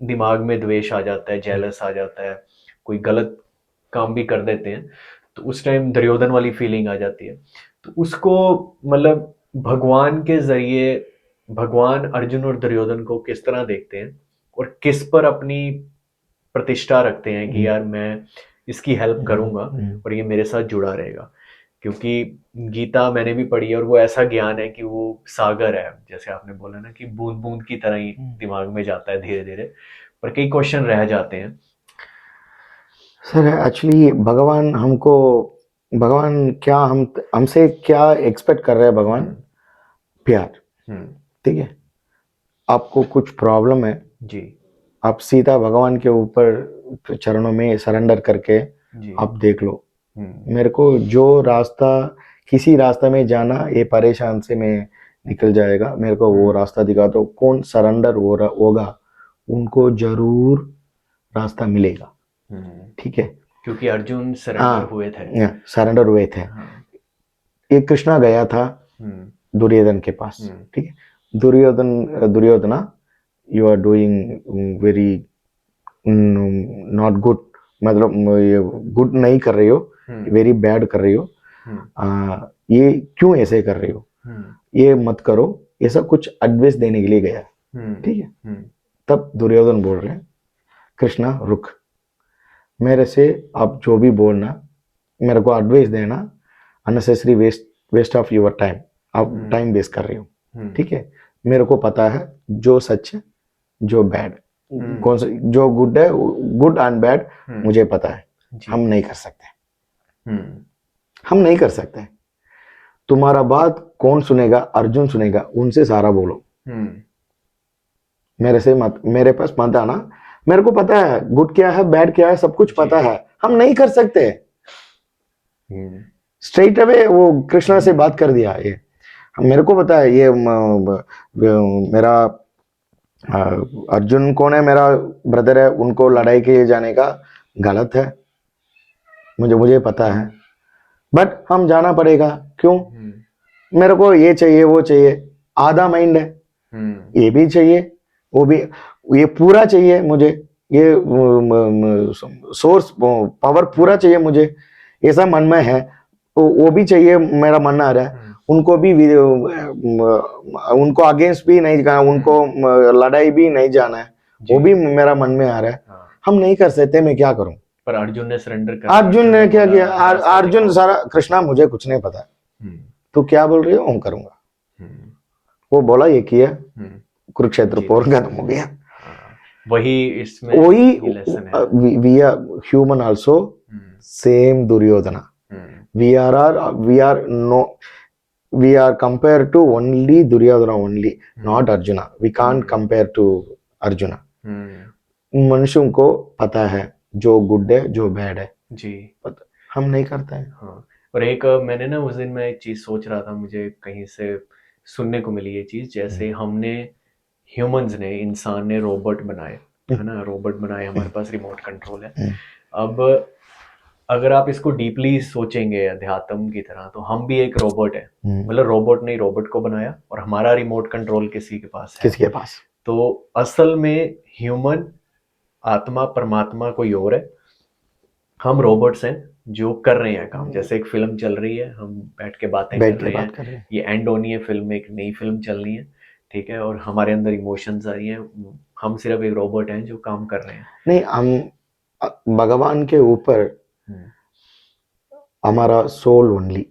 दिमाग में द्वेष आ जाता है, जेलस आ जाता है, कोई गलत काम भी कर देते हैं, तो उस टाइम दुर्योधन वाली फीलिंग आ जाती है। तो उसको, मतलब भगवान के जरिए भगवान अर्जुन और दुर्योधन को किस तरह देखते हैं और किस पर अपनी प्रतिष्ठा रखते हैं कि यार मैं इसकी हेल्प करूंगा और ये मेरे साथ जुड़ा रहेगा। क्योंकि गीता मैंने भी पढ़ी है और वो ऐसा ज्ञान है कि वो सागर है, जैसे आपने बोला ना कि बूंद बूंद की तरह ही दिमाग में जाता है धीरे धीरे, पर कई क्वेश्चन रह जाते हैं। सर एक्चुअली भगवान क्या हमसे क्या एक्सपेक्ट कर रहे हैं? भगवान प्यार, ठीक है। आपको कुछ प्रॉब्लम है जी, आप सीधा भगवान के ऊपर चरणों में सरेंडर करके आप देख लो, मेरे को जो रास्ता, किसी रास्ता में जाना, ये परेशान से मैं निकल जाएगा, मेरे को वो रास्ता दिखा दो। कौन सरेंडर होगा उनको जरूर रास्ता मिलेगा, ठीक है। क्योंकि अर्जुन सरेंडर हुए थे। एक कृष्णा गया था दुर्योधन के पास, ठीक है। Duryodhana, you are doing very not good, मतलब गुड नहीं कर रही हो, वेरी बैड कर रही हो, ये क्यों ऐसे कर रही हो, ये मत करो, ऐसा कुछ एडवाइस देने के लिए गया, ठीक है। तब दुर्योधन बोल रहे हैं, कृष्णा रुक, मेरे से आप जो भी बोलना, मेरे को एडवाइस देना, unnecessary waste of your time, आप टाइम वेस्ट कर रहे हो, ठीक है। मेरे को पता है जो सच है जो बैड, कौन सा जो गुड है, गुड एंड बैड मुझे पता है। हम नहीं कर सकते, हम नहीं कर सकते। तुम्हारा बात कौन सुनेगा? अर्जुन सुनेगा, उनसे सारा बोलो, मेरे से मत, मेरे पास मत आना। मेरे को पता है गुड क्या है, बैड क्या है, सब कुछ पता है, हम नहीं कर सकते। स्ट्रेट अवे वो कृष्णा से बात कर दिया। ये मेरे को पता है, ये मेरा अर्जुन कौन है, मेरा ब्रदर है, उनको लड़ाई के लिए जाने का गलत है, मुझे पता है, बट हम जाना पड़ेगा। क्यों? मेरे को ये चाहिए वो चाहिए, आधा माइंड है, ये भी चाहिए, वो भी, ये पूरा चाहिए मुझे, ये सोर्स पावर पूरा चाहिए मुझे, ऐसा मन में है। वो भी चाहिए, मेरा मन आ रहा है। उनको भी उनको अगेंस्ट भी नहीं जाना, उनको लड़ाई भी नहीं जाना है, वो भी मेरा मन में आ रहा है। हम नहीं कर सकते, मैं क्या करूं? पर अर्जुन ने सरेंडर कर अर्जुन ने क्या बोला, किया? रास्ता अर्जुन दिखाओ। सारा, कृष्णा मुझे कुछ नहीं पता, तू क्या बोल रही हो, हम करूंगा। वो बोला, ये किया, कुरुक्षेत्र पोर खत्म हो गया। वही इसमें वही लेसन है। We are human also, same Duryodhana. We are no, we are compared to only Duryodhana only, not Arjuna. We can't compare to Arjuna. मनुष्यों को पता है जो गुड है जो बैड है जी, पता, हम नहीं करते हैं। हाँ। और एक मैंने ना उस दिन मैं एक चीज सोच रहा था, मुझे कहीं से सुनने को मिली ये चीज, जैसे हमने ह्यूमंस ने, इंसान ने रोबोट बनाए, है ना, रोबोट बनाए, हमारे पास रिमोट कंट्रोल है। अब अगर आप इसको डीपली सोचेंगे अध्यात्म की तरह, तो हम भी एक रोबोट है। मतलब रोबोट ने रोबोट को बनाया और हमारा रिमोट कंट्रोल किसी के पास है। किसके पास? तो असल में ह्यूमन आत्मा परमात्मा कोई और है, हम रोबोट्स हैं जो कर रहे हैं काम। जैसे एक फिल्म चल रही है, हम बैठ के बातें कर रहे हैं, ये एंड होनी है फिल्म में, एक नई फिल्म चलनी है, ठीक है, और हमारे अंदर इमोशंस आ रही हैं, हम सिर्फ एक रोबोट हैं जो काम कर रहे हैं। नहीं, हम भगवान के ऊपर हमारा सोल ओनली,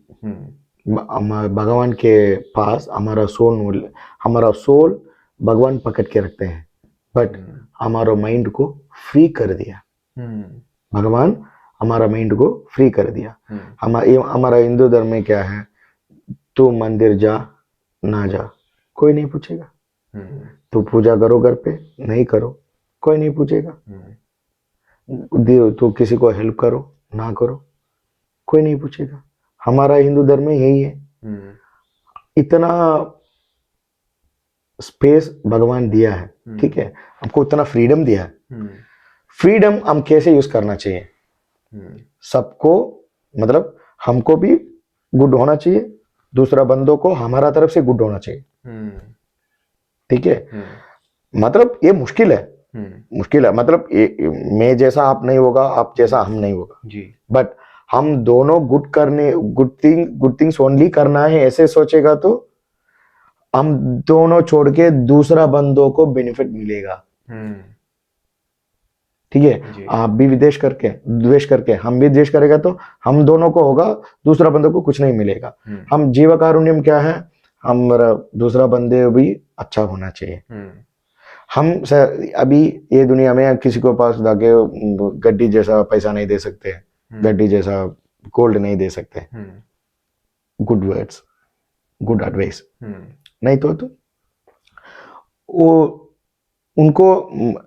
भगवान के पास हमारा सोल, हमारा सोल भगवान पकड़ के रखते हैं, बट हमारा माइंड को फ्री कर दिया भगवान, हमारा माइंड को फ्री कर दिया। हमारा हिंदू धर्म में क्या है, तू मंदिर जा ना जा कोई नहीं पूछेगा, तू पूजा करो घर पे नहीं करो कोई नहीं पूछेगा, तू किसी को हेल्प करो ना करो कोई नहीं पूछेगा। हमारा हिंदू धर्म में यही है। इतना स्पेस भगवान दिया है, ठीक है, हमको इतना फ्रीडम दिया है। फ्रीडम हम कैसे यूज करना चाहिए, सबको, मतलब हमको भी गुड होना चाहिए, दूसरा बंदों को हमारा तरफ से गुड होना चाहिए, ठीक है। मतलब ये मुश्किल है, मुश्किल है, मतलब मैं जैसा आप नहीं होगा, आप जैसा हम नहीं होगा जी, बट हम दोनों गुड करने, गुड थिंग्स ओनली करना है, ऐसे सोचेगा तो हम दोनों छोड़ के दूसरा बंदों को बेनिफिट मिलेगा, ठीक है। आप भी विदेश करके द्वेष करके हम भी द्वेष करेगा तो हम दोनों को होगा, दूसरा बंदों को कुछ नहीं मिलेगा। हम जीव कारुण्यम क्या है, हमारा दूसरा बंदे भी अच्छा होना चाहिए। हम अभी ये दुनिया में किसी को पास जाके गड्डी जैसा पैसा नहीं दे सकते, गड्डी जैसा गोल्ड नहीं दे सकते, गुड वर्ड्स, गुड एडवाइस नहीं तो वो उनको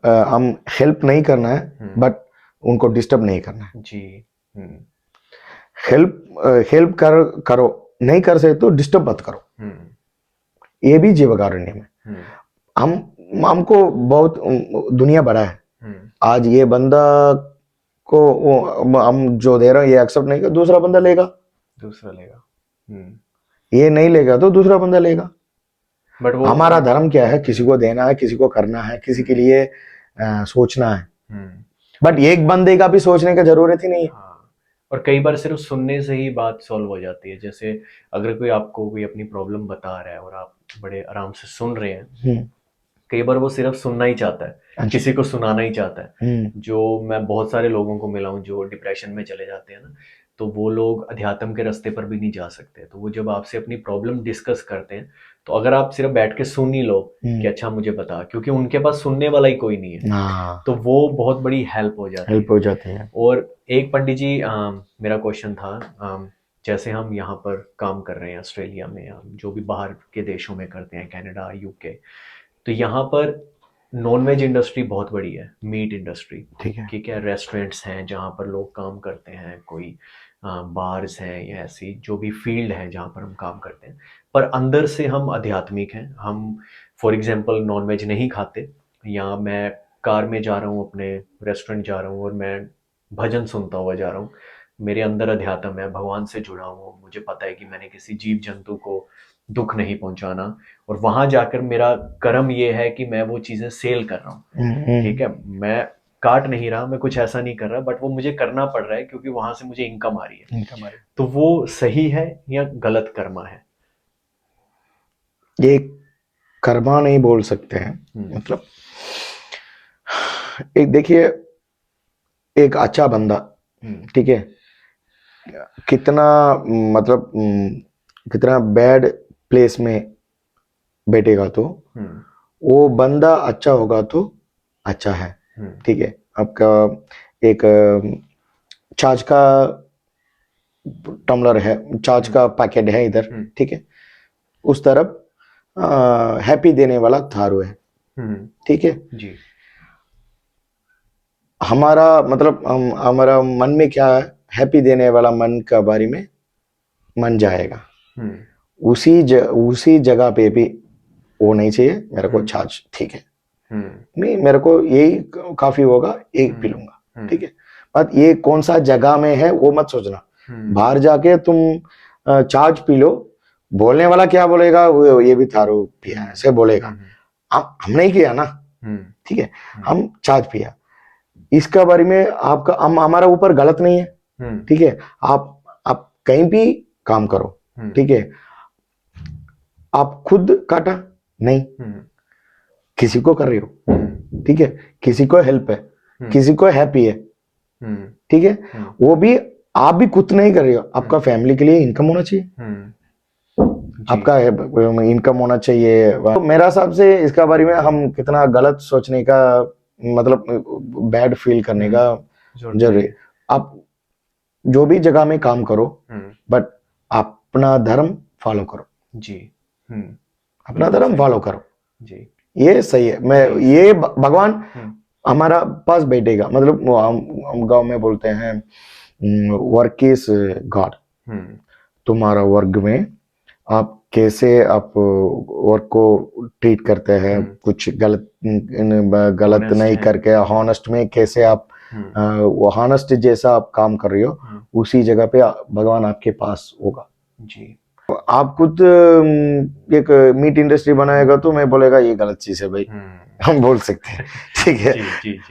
हम हेल्प नहीं करना है, बट उनको डिस्टर्ब नहीं करना है जी। हेल्प करो, नहीं कर सकते तो डिस्टर्ब मत करो, ये भी जीव कारुण्य में। हमको बहुत दुनिया बड़ा है, आज ये बंदा को हम जो दे रहे हैं ये एक्सेप्ट नहीं कर, दूसरा बंदा लेगा, ये नहीं लेगा तो दूसरा बंदा लेगा। बट वो हमारा धर्म क्या है, किसी को देना है, किसी को करना है, किसी के लिए सोचना है, बट एक बंदे का भी सोचने का जरूरत ही नहीं है। हाँ। और कई बार सिर्फ सुनने से ही बात सॉल्व हो जाती है। जैसे अगर कोई आपको कोई अपनी प्रॉब्लम बता रहा है और आप बड़े आराम से सुन रहे हैं, कई बार वो सिर्फ सुनना ही चाहता है, किसी को सुनाना ही चाहता है। जो मैं बहुत सारे लोगों को मिला हूँ जो डिप्रेशन में चले जाते हैं ना, तो वो लोग अध्यात्म के रास्ते पर भी नहीं जा सकते, तो वो जब आपसे अपनी प्रॉब्लम डिस्कस करते हैं, तो अगर आप सिर्फ बैठ के सुन ही लो कि अच्छा मुझे बता, क्योंकि उनके पास सुनने वाला ही कोई नहीं है, तो वो बहुत बड़ी हेल्प हो जाती है। और एक पंडित जी, मेरा क्वेश्चन था, जैसे हम यहाँ पर काम कर रहे हैं ऑस्ट्रेलिया में, जो भी बाहर के देशों में करते हैं, कनाडा, यूके, तो यहाँ पर नॉनवेज इंडस्ट्री बहुत बड़ी है, मीट इंडस्ट्री, ठीक है, रेस्टोरेंट्स हैं जहाँ पर लोग काम करते हैं, कोई बार्स हैं, या ऐसी जो भी फील्ड है जहाँ पर हम काम करते हैं, पर अंदर से हम आध्यात्मिक हैं। हम फॉर एग्जांपल नॉनवेज नहीं खाते, या मैं कार में जा रहा हूँ, अपने रेस्टोरेंट जा रहा हूँ और मैं भजन सुनता हुआ जा रहा हूँ, मेरे अंदर अध्यात्म है, भगवान से जुड़ा हूँ, मुझे पता है कि मैंने किसी जीव जंतु को दुख नहीं पहुंचाना, और वहां जाकर मेरा कर्म ये है कि मैं वो चीजें सेल कर रहा हूँ। ठीक है, मैं काट नहीं रहा, मैं कुछ ऐसा नहीं कर रहा, बट वो मुझे करना पड़ रहा है क्योंकि वहां से मुझे इनकम आ रही है। तो वो सही है या गलत कर्मा है? ये कर्मा नहीं बोल सकते हैं, मतलब एक देखिए, एक अच्छा बंदा, ठीक है, कितना मतलब कितना बैड प्लेस में बैठेगा तो वो बंदा अच्छा होगा तो अच्छा है। ठीक है, आपका एक छाछ का टम्बलर है, छाछ का पैकेट है इधर, ठीक है, उस तरफ हैप्पी देने वाला थारू है, ठीक है जी। हमारा मतलब हमारा मन में क्या है, हैप्पी देने वाला मन का बारे में मन जाएगा, उसी जगह पे भी वो नहीं चाहिए मेरे को छाछ, ठीक है, नहीं मेरे को यही काफी होगा, एक पी लूंगा, ठीक है, बात ये कौन सा जगह में है वो मत सोचना। बाहर जाके तुम छाछ पी लो, बोलने वाला क्या बोलेगा, वो ये भी थारू पिया ऐसे बोलेगा, हम नहीं किया ना, ठीक है, हम छाछ पिया, इसका बारे में आपका हमारा ऊपर गलत नहीं है, ठीक है, आप कहीं भी काम करो, ठीक है, आप खुद काटा नहीं, किसी को कर रहे हो, ठीक है, किसी को हेल्प है, किसी को हैप्पी है, ठीक है, वो भी आप भी खुद नहीं कर रहे हो, आपका फैमिली के लिए इनकम होना चाहिए, आपका इनकम होना चाहिए। तो मेरा हिसाब से इसका बारे में हम कितना गलत सोचने का, मतलब बैड फील करने का जरूरी, आप जो भी जगह में काम करो बट अपना धर्म फॉलो करो जी, अपना धर्म फॉलो करो जी, ये सही है। मैं ये भगवान हमारा पास बैठेगा, मतलब हम गांव में बोलते हैं वर्क इज गॉड, तुम्हारा वर्क में आप कैसे आप वर्क को ट्रीट करते हैं, कुछ गलत नहीं करके हॉनेस्ट में कैसे आप वो हॉनेस्ट जैसा आप काम कर रहे हो, उसी जगह पे भगवान आपके पास होगा जी। आप खुद एक मीट इंडस्ट्री बनाएगा तो मैं बोलेगा ये गलत चीज है भाई, हम बोल सकते हैं, ठीक है,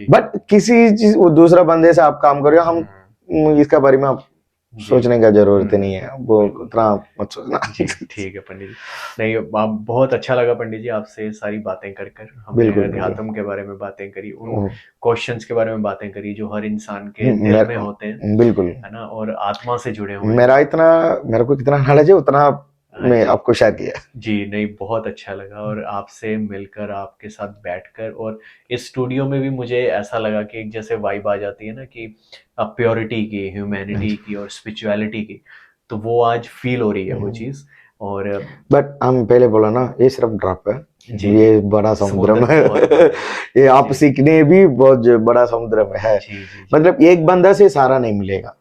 बट किसी चीज वो दूसरा बंदे से आप काम कर रहे हो, हम इसका बारे में आप सोचने का जरूरत नहीं है, वो उतना मत सोचना। ठीक है पंडित जी, नहीं आप बहुत अच्छा लगा पंडित जी आपसे सारी बातें कर हमने अध्यात्म के बारे में बातें करी, उन क्वेश्चंस के बारे में बातें करी जो हर इंसान के दिल में होते हैं, बिल्कुल है ना, और आत्मा से जुड़े हुए। मेरे को कितना नॉलेज है उतना मैं आपको शेयर किया जी, नहीं बहुत अच्छा लगा, और आपसे मिलकर, आपके साथ बैठकर, और इस स्टूडियो में भी मुझे ऐसा लगा कि एक जैसे वाइब आ जाती है ना कि प्योरिटी की, ह्यूमैनिटी की और स्पिरिचुअलिटी की, तो वो आज फील हो रही है वो चीज़। और बट हम पहले बोला ना, ये सिर्फ ड्रॉप है, ये बड़ा समुद्र में ये आप सीखने भी बहुत बड़ा समुद्र में है, मतलब एक बंदा से सारा नहीं मिलेगा,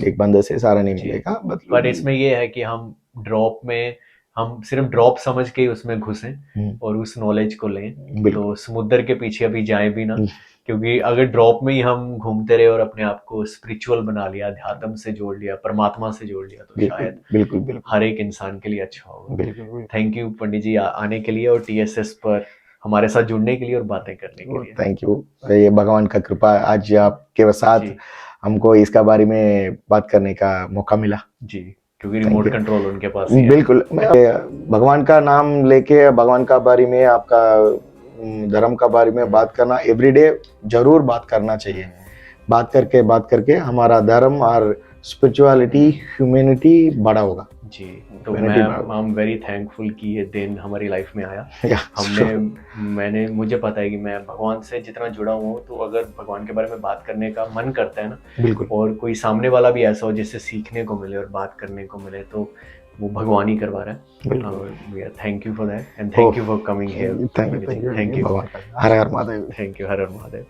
एक बंदे से सारा नहीं मिलेगा, पर इसमें ये है कि हम ड्रॉप में, हम सिर्फ ड्रॉप समझ के उसमें घुसें और उस नॉलेज को लें, तो समुद्र के पीछे अभी जाएं भी ना, क्योंकि अगर ड्रॉप में ही हम घूमते रहे और अपने आप को स्पिरिचुअल बना लिया, अध्यात्म से जोड़ लिया, परमात्मा से जोड़ लिया, तो शायद बिल्कुल हर एक इंसान के लिए अच्छा होगा। थैंक यू पंडित जी आने के लिए और TSS पर हमारे साथ जुड़ने के लिए और बातें करने के लिए। थैंक यू, ये भगवान का कृपा, आज आपके साथ हमको इसका बारे में बात करने का मौका मिला जी, क्योंकि रिमोट कंट्रोल उनके पास ही है। बिल्कुल, भगवान का नाम लेके भगवान का बारे में, आपका धर्म का बारे में बात करना, एवरीडे जरूर बात करना चाहिए, बात करके हमारा धर्म और स्पिरिचुअलिटी, ह्यूमैनिटी बड़ा होगा जी। तो मैं आई एम वेरी थैंकफुल कि ये दिन हमारी लाइफ में आया। मैंने मुझे पता है कि मैं भगवान से जितना जुड़ा हूँ, तो अगर भगवान के बारे में बात करने का मन करता है ना, बिल्कुल, और कोई सामने वाला भी ऐसा हो जिससे सीखने को मिले और बात करने को मिले, तो वो भगवान ही करवा रहा है। Thank you for that and thank you for coming here. Thank you, her her Mahadev. Thank you, her her Mahadev.